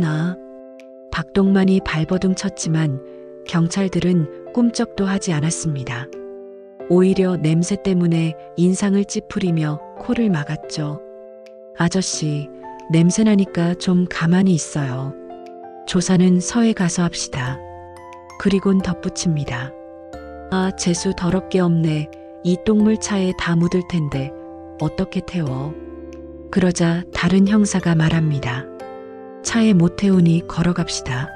박동만이 발버둥 쳤지만 경찰들은 꿈쩍도 하지 않았습니다. 오히려 냄새 때문에 인상을 찌푸리며 코를 막았죠. 아저씨, 냄새 나니까 좀 가만히 있어요. 조사는 서해 가서 합시다. 그리곤 덧붙입니다. 아, 재수 더럽게 없네. 이 똥물 차에 다 묻을 텐데 어떻게 태워? 그러자 다른 형사가 말합니다. 차에 못 태우니 걸어갑시다.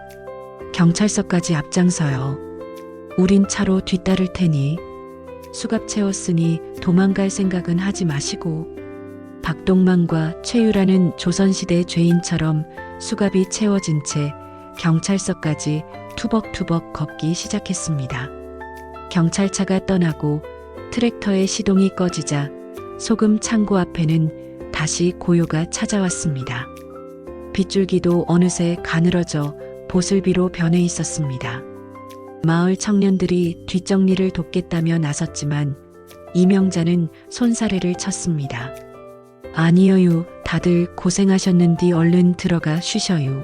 경찰서까지 앞장서요. 우린 차로 뒤따를 테니. 수갑 채웠으니 도망갈 생각은 하지 마시고. 박동만과 최유라는 조선시대 죄인처럼 수갑이 채워진 채 경찰서까지 투벅투벅 걷기 시작했습니다. 경찰차가 떠나고 트랙터의 시동이 꺼지자 소금 창고 앞에는 다시 고요가 찾아왔습니다. 빗줄기도 어느새 가늘어져 보슬비로 변해 있었습니다. 마을 청년들이 뒷정리를 돕겠다며 나섰지만 이명자는 손사래를 쳤습니다. 아니여유, 다들 고생하셨는디 얼른 들어가 쉬셔요.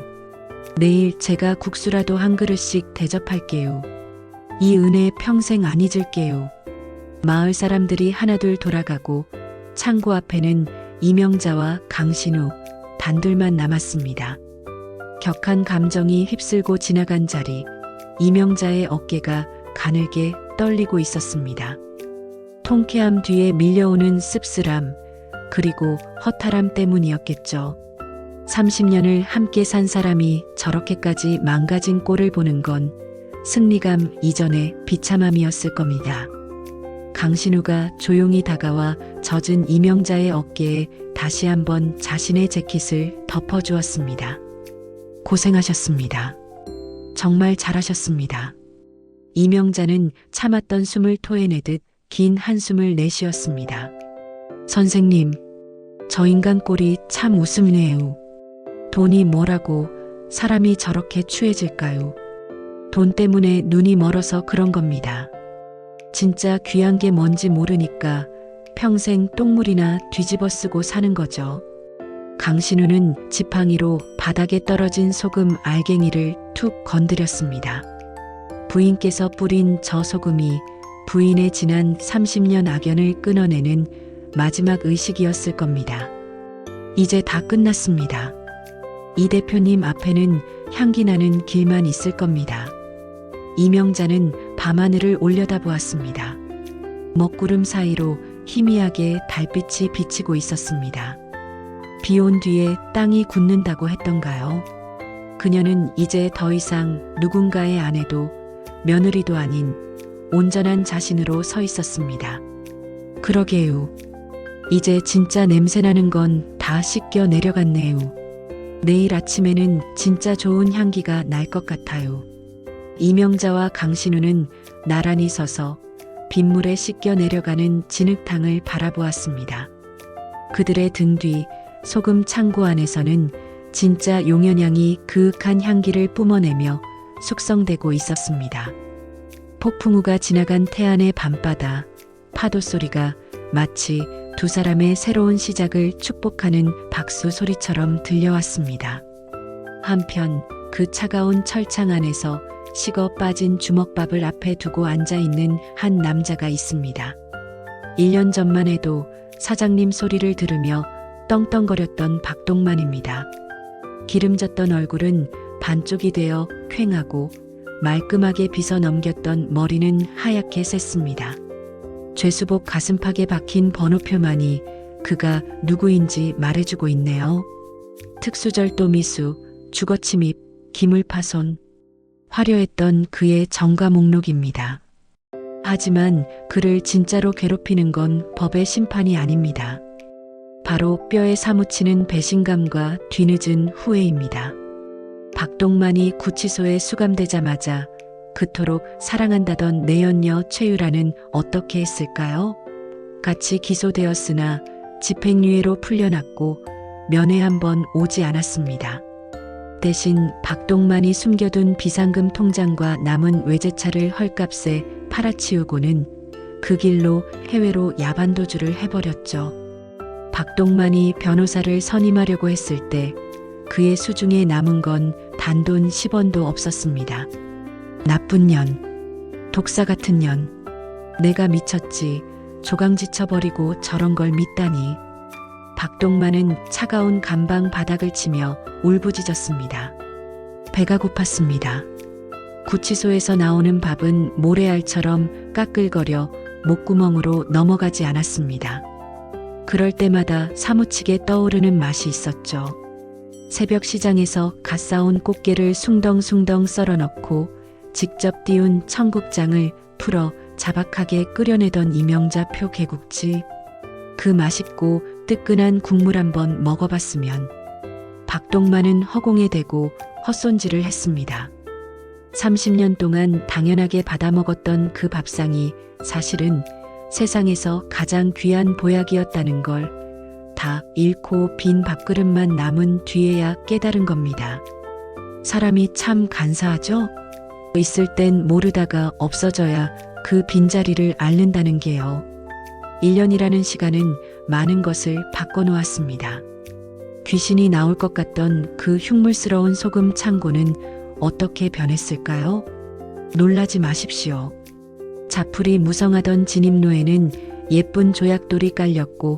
내일 제가 국수라도 한 그릇씩 대접할게요. 이 은혜 평생 안 잊을게요. 마을 사람들이 하나둘 돌아가고 창고 앞에는 이명자와 강신우 단둘만 남았습니다. 격한 감정이 휩쓸고 지나간 자리, 이명자의 어깨가 가늘게 떨리고 있었습니다. 통쾌함 뒤에 밀려오는 씁쓸함, 그리고 허탈함 때문이었겠죠. 30년을 함께 산 사람이 저렇게까지 망가진 꼴을 보는 건 승리감 이전의 비참함이었을 겁니다. 강신우가 조용히 다가와 젖은 이명자의 어깨에 다시 한번 자신의 재킷을 덮어주었습니다. 고생하셨습니다. 정말 잘하셨습니다. 이명자는 참았던 숨을 토해내듯 긴 한숨을 내쉬었습니다. 선생님, 저 인간 꼴이 참 웃음이네요. 돈이 뭐라고 사람이 저렇게 추해질까요? 돈 때문에 눈이 멀어서 그런 겁니다. 진짜 귀한 게 뭔지 모르니까 평생 똥물이나 뒤집어 쓰고 사는 거죠. 강신우는 지팡이로 바닥에 떨어진 소금 알갱이를 툭 건드렸습니다. 부인께서 뿌린 저 소금이 부인의 지난 30년 악연을 끊어내는 마지막 의식이었을 겁니다. 이제 다 끝났습니다. 이 대표님 앞에는 향기 나는 길만 있을 겁니다. 이명자는 밤하늘을 올려다보았습니다. 먹구름 사이로 희미하게 달빛이 비치고 있었습니다. 비 온 뒤에 땅이 굳는다고 했던가요? 그녀는 이제 더 이상 누군가의 아내도 며느리도 아닌 온전한 자신으로 서 있었습니다. 그러게요. 이제 진짜 냄새나는 건 다 씻겨 내려갔네요. 내일 아침에는 진짜 좋은 향기가 날 것 같아요. 이명자와 강신우는 나란히 서서 빗물에 씻겨 내려가는 진흙탕을 바라보았습니다. 그들의 등 뒤 소금 창고 안에서는 진짜 용연향이 그윽한 향기를 뿜어내며 숙성되고 있었습니다. 폭풍우가 지나간 태안의 밤바다, 파도 소리가 마치 두 사람의 새로운 시작을 축복하는 박수 소리처럼 들려왔습니다. 한편 그 차가운 철창 안에서 식어 빠진 주먹밥을 앞에 두고 앉아있는 한 남자가 있습니다. 1년 전만 해도 사장님 소리를 들으며 떵떵거렸던 박동만입니다. 기름졌던 얼굴은 반쪽이 되어 퀭하고 말끔하게 빗어 넘겼던 머리는 하얗게 샜습니다. 죄수복 가슴팍에 박힌 번호표만이 그가 누구인지 말해주고 있네요. 특수절도 미수, 주거침입, 기물파손. 화려했던 그의 정가 목록입니다. 하지만 그를 진짜로 괴롭히는 건 법의 심판이 아닙니다. 바로 뼈에 사무치는 배신감과 뒤늦은 후회입니다. 박동만이 구치소에 수감되자마자 그토록 사랑한다던 내연녀 최유라는 어떻게 했을까요? 같이 기소되었으나 집행유예로 풀려났고 면회 한 번 오지 않았습니다. 대신 박동만이 숨겨둔 비상금 통장과 남은 외제차를 헐값에 팔아치우고는 그 길로 해외로 야반도주를 해버렸죠. 박동만이 변호사를 선임하려고 했을 때 그의 수중에 남은 건 단돈 10원도 없었습니다. 나쁜 년, 독사 같은 년, 내가 미쳤지, 조강지쳐버리고 저런 걸 믿다니. 박동만은 차가운 감방 바닥을 치며 울부짖었습니다. 배가 고팠습니다. 구치소에서 나오는 밥은 모래알처럼 까끌거려 목구멍으로 넘어가지 않았습니다. 그럴 때마다 사무치게 떠오르는 맛이 있었죠. 새벽 시장에서 갓 사온 꽃게를 숭덩숭덩 썰어 넣고 직접 띄운 청국장을 풀어 자박하게 끓여내던 이명자표 개국지. 그 맛있고 뜨끈한 국물 한번 먹어봤으면. 박동만은 허공에 대고 헛손질을 했습니다. 30년 동안 당연하게 받아먹었던 그 밥상이 사실은 세상에서 가장 귀한 보약이었다는 걸 다 잃고 빈 밥그릇만 남은 뒤에야 깨달은 겁니다. 사람이 참 간사하죠? 있을 땐 모르다가 없어져야 그 빈자리를 앓는다는 게요. 1년이라는 시간은 많은 것을 바꿔놓았습니다. 귀신이 나올 것 같던 그 흉물스러운 소금 창고는 어떻게 변했을까요? 놀라지 마십시오. 자풀이 무성하던 진입로에는 예쁜 조약돌이 깔렸고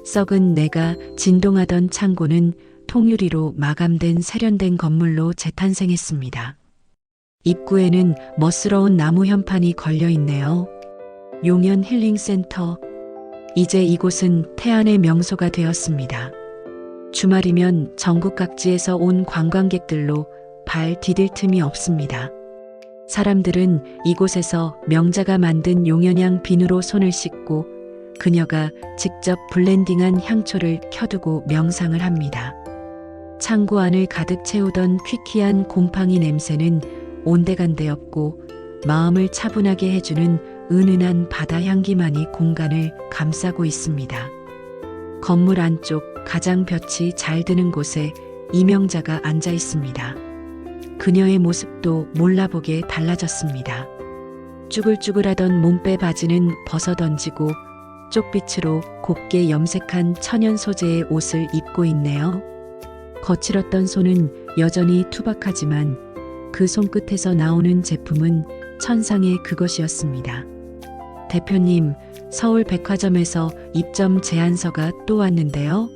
썩은 내가 진동하던 창고는 통유리로 마감된 세련된 건물로 재탄생했습니다. 입구에는 멋스러운 나무 현판이 걸려 있네요. 용현 힐링센터. 이제 이곳은 태안의 명소가 되었습니다. 주말이면 전국 각지에서 온 관광객들로 발 디딜 틈이 없습니다. 사람들은 이곳에서 명자가 만든 용연향 비누로 손을 씻고 그녀가 직접 블렌딩한 향초를 켜두고 명상을 합니다. 창고 안을 가득 채우던 퀴퀴한 곰팡이 냄새는 온데간데 없고 마음을 차분하게 해주는 은은한 바다 향기만이 공간을 감싸고 있습니다. 건물 안쪽 가장 볕이 잘 드는 곳에 이명자가 앉아 있습니다. 그녀의 모습도 몰라보게 달라졌습니다. 쭈글쭈글하던 몸빼 바지는 벗어던지고 쪽빛으로 곱게 염색한 천연 소재의 옷을 입고 있네요. 거칠었던 손은 여전히 투박하지만 그 손끝에서 나오는 제품은 천상의 그것이었습니다. 대표님, 서울 백화점에서 입점 제안서가 또 왔는데요.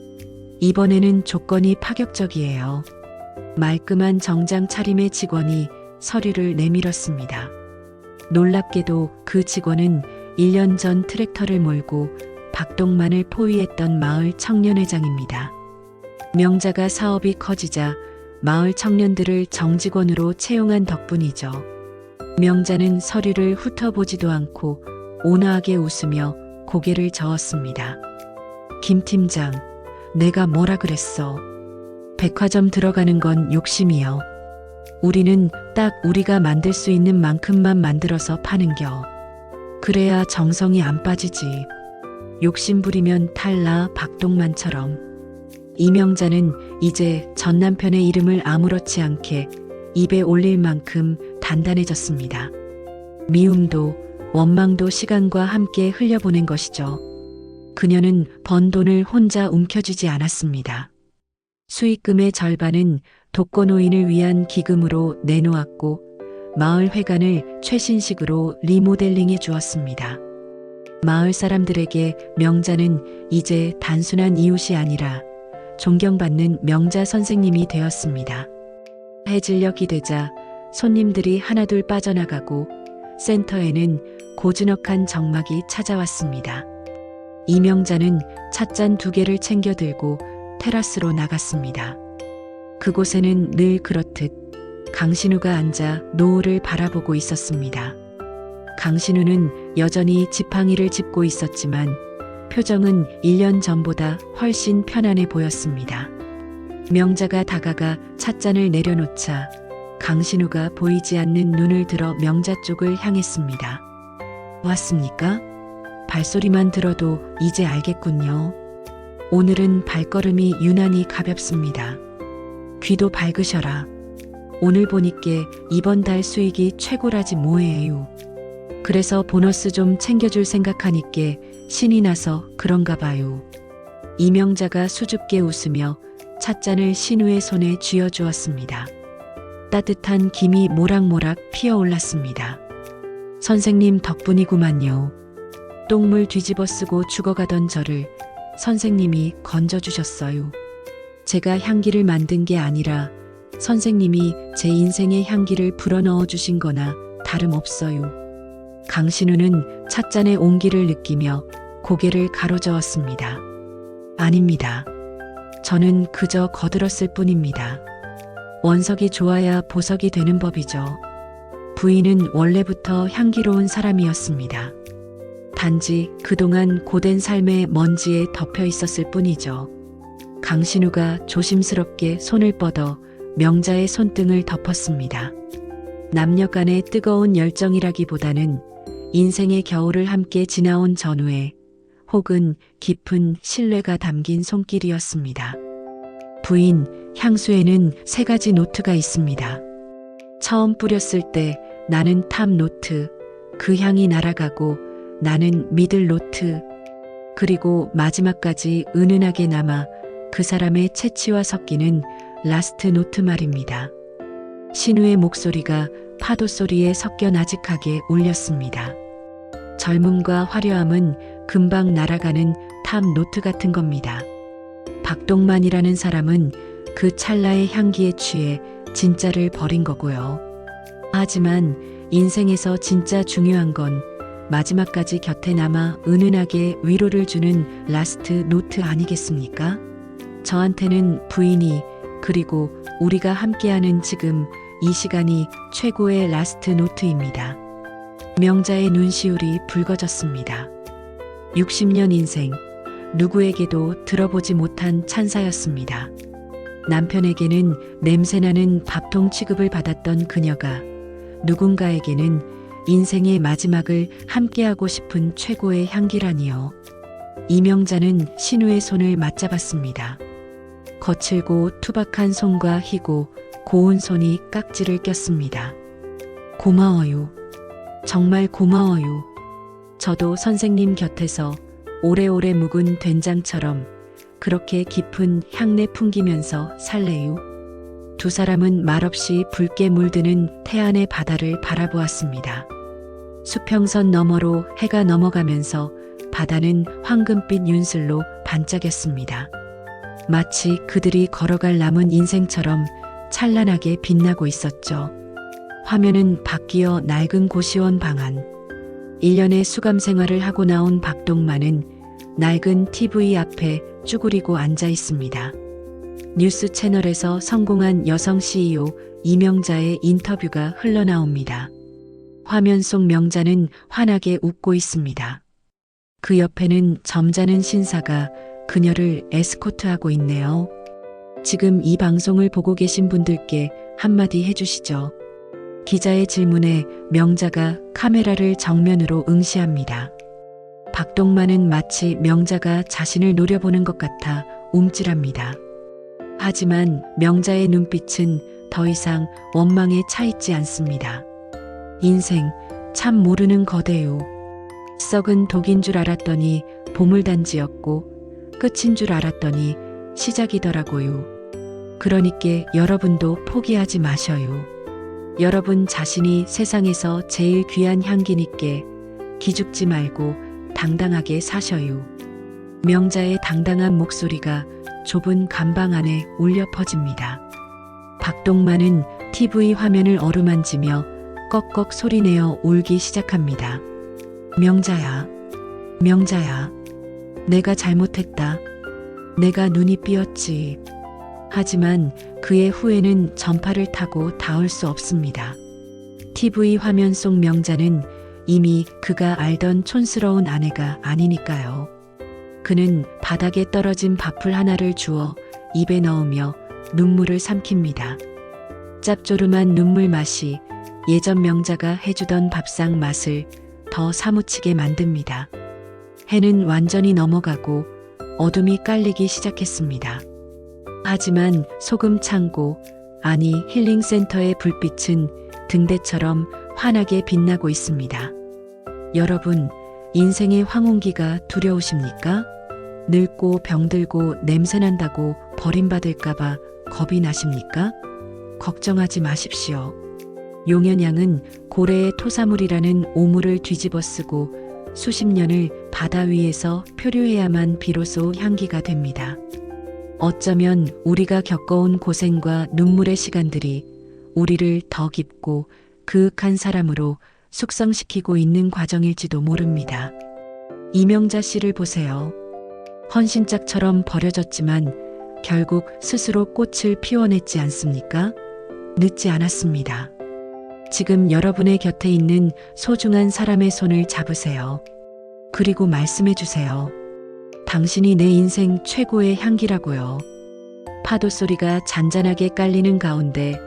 이번에는 조건이 파격적이에요. 말끔한 정장 차림의 직원이 서류를 내밀었습니다. 놀랍게도 그 직원은 1년 전 트랙터를 몰고 박동만을 포위했던 마을 청년회장입니다. 명자가 사업이 커지자 마을 청년들을 정직원으로 채용한 덕분이죠. 명자는 서류를 훑어보지도 않고 온화하게 웃으며 고개를 저었습니다. 김 팀장, 내가 뭐라 그랬어? 백화점 들어가는 건 욕심이요. 우리는 딱 우리가 만들 수 있는 만큼만 만들어서 파는겨. 그래야 정성이 안 빠지지. 욕심 부리면 탈나 박동만처럼. 이명자는 이제 전 남편의 이름을 아무렇지 않게 입에 올릴 만큼 단단해졌습니다. 미움도 원망도 시간과 함께 흘려보낸 것이죠. 그녀는 번 돈을 혼자 움켜쥐지 않았습니다. 수익금의 절반은 독거노인을 위한 기금으로 내놓았고 마을 회관을 최신식으로 리모델링해 주었습니다. 마을 사람들에게 명자는 이제 단순한 이웃이 아니라 존경받는 명자 선생님이 되었습니다. 해질녘이 되자 손님들이 하나둘 빠져나가고 센터에는 고즈넉한 정막이 찾아왔습니다. 이명자는 찻잔 2개를 챙겨 들고 테라스로 나갔습니다. 그곳에는 늘 그렇듯 강신우가 앉아 노을을 바라보고 있었습니다. 강신우는 여전히 지팡이를 짚고 있었지만 표정은 1년 전보다 훨씬 편안해 보였습니다. 명자가 다가가 찻잔을 내려놓자 강신우가 보이지 않는 눈을 들어 명자 쪽을 향했습니다. 왔습니까? 발소리만 들어도 이제 알겠군요. 오늘은 발걸음이 유난히 가볍습니다. 귀도 밝으셔라. 오늘 보니께 이번 달 수익이 최고라지 뭐예요. 그래서 보너스 좀 챙겨줄 생각하니께 신이 나서 그런가 봐요. 이명자가 수줍게 웃으며 찻잔을 신우의 손에 쥐어주었습니다. 따뜻한 김이 모락모락 피어올랐습니다. 선생님 덕분이구만요. 똥물 뒤집어 쓰고 죽어가던 저를 선생님이 건져주셨어요. 제가 향기를 만든 게 아니라 선생님이 제 인생의 향기를 불어넣어 주신 거나 다름없어요. 강신우는 찻잔의 온기를 느끼며 고개를 가로저었습니다. 아닙니다. 저는 그저 거들었을 뿐입니다. 원석이 좋아야 보석이 되는 법이죠. 부인은 원래부터 향기로운 사람이었습니다. 단지 그동안 고된 삶의 먼지에 덮여 있었을 뿐이죠. 강신우가 조심스럽게 손을 뻗어 명자의 손등을 덮었습니다. 남녀 간의 뜨거운 열정이라기보다는 인생의 겨울을 함께 지나온 전후에 혹은 깊은 신뢰가 담긴 손길이었습니다. 부인, 향수에는 3가지 노트가 있습니다. 처음 뿌렸을 때 나는 탑 노트, 그 향이 날아가고 나는 미들 노트, 그리고 마지막까지 은은하게 남아 그 사람의 채취와 섞이는 라스트 노트 말입니다. 신우의 목소리가 파도 소리에 섞여 나직하게 울렸습니다. 젊음과 화려함은 금방 날아가는 탑 노트 같은 겁니다. 박동만이라는 사람은 그 찰나의 향기에 취해 진짜를 버린 거고요. 하지만 인생에서 진짜 중요한 건 마지막까지 곁에 남아 은은하게 위로를 주는 라스트 노트 아니겠습니까? 저한테는 부인이 그리고 우리가 함께하는 지금 이 시간이 최고의 라스트 노트입니다. 명자의 눈시울이 붉어졌습니다. 60년 인생, 누구에게도 들어보지 못한 찬사였습니다. 남편에게는 냄새나는 밥통 취급을 받았던 그녀가 누군가에게는 인생의 마지막을 함께하고 싶은 최고의 향기라니요. 이명자는 신우의 손을 맞잡았습니다. 거칠고 투박한 손과 희고 고운 손이 깍지를 꼈습니다. 고마워요. 정말 고마워요. 저도 선생님 곁에서 오래오래 묵은 된장처럼 그렇게 깊은 향내 풍기면서 살래요. 두 사람은 말없이 붉게 물드는 태안의 바다를 바라보았습니다. 수평선 너머로 해가 넘어가면서 바다는 황금빛 윤슬로 반짝였습니다. 마치 그들이 걸어갈 남은 인생처럼 찬란하게 빛나고 있었죠. 화면은 바뀌어 낡은 고시원 방안. 1년의 수감 생활을 하고 나온 박동만은 낡은 TV 앞에 쭈그리고 앉아 있습니다. 뉴스 채널에서 성공한 여성 CEO 이명자의 인터뷰가 흘러나옵니다. 화면 속 명자는 환하게 웃고 있습니다. 그 옆에는 점잖은 신사가 그녀를 에스코트하고 있네요. 지금 이 방송을 보고 계신 분들께 한마디 해주시죠. 기자의 질문에 명자가 카메라를 정면으로 응시합니다. 박동만은 마치 명자가 자신을 노려보는 것 같아 움찔합니다. 하지만 명자의 눈빛은 더 이상 원망에 차 있지 않습니다. 인생 참 모르는 거대요. 썩은 독인 줄 알았더니 보물단지였고 끝인 줄 알았더니 시작이더라고요. 그러니께 여러분도 포기하지 마셔요. 여러분 자신이 세상에서 제일 귀한 향기니께 기죽지 말고 당당하게 사셔요. 명자의 당당한 목소리가 좁은 감방 안에 울려 퍼집니다. 박동만은 TV 화면을 어루만지며 꺽꺽 소리내어 울기 시작합니다. 명자야, 명자야, 내가 잘못했다. 내가 눈이 삐었지. 하지만 그의 후회는 전파를 타고 닿을 수 없습니다. TV 화면 속 명자는 이미 그가 알던 촌스러운 아내가 아니니까요. 그는 바닥에 떨어진 밥풀 하나를 주워 입에 넣으며 눈물을 삼킵니다. 짭조름한 눈물 맛이 예전 명자가 해주던 밥상 맛을 더 사무치게 만듭니다. 해는 완전히 넘어가고 어둠이 깔리기 시작했습니다. 하지만 소금 창고, 아니 힐링센터의 불빛은 등대처럼 환하게 빛나고 있습니다. 여러분, 인생의 황혼기가 두려우십니까? 늙고 병들고 냄새난다고 버림받을까봐 겁이 나십니까? 걱정하지 마십시오. 용현양은 고래의 토사물이라는 오물을 뒤집어 쓰고 수십 년을 바다 위에서 표류해야만 비로소 향기가 됩니다. 어쩌면 우리가 겪어온 고생과 눈물의 시간들이 우리를 더 깊고 그윽한 사람으로 숙성시키고 있는 과정일지도 모릅니다. 이명자 씨를 보세요. 헌신짝처럼 버려졌지만 결국 스스로 꽃을 피워냈지 않습니까? 늦지 않았습니다. 지금 여러분의 곁에 있는 소중한 사람의 손을 잡으세요. 그리고 말씀해 주세요. 당신이 내 인생 최고의 향기라고요. 파도 소리가 잔잔하게 깔리는 가운데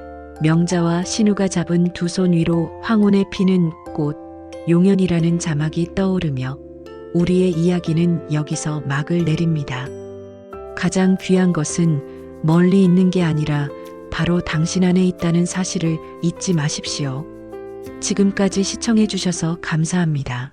명자와 신우가 잡은 두 손 위로 황혼에 피는 꽃, 용연이라는 자막이 떠오르며 우리의 이야기는 여기서 막을 내립니다. 가장 귀한 것은 멀리 있는 게 아니라 바로 당신 안에 있다는 사실을 잊지 마십시오. 지금까지 시청해 주셔서 감사합니다.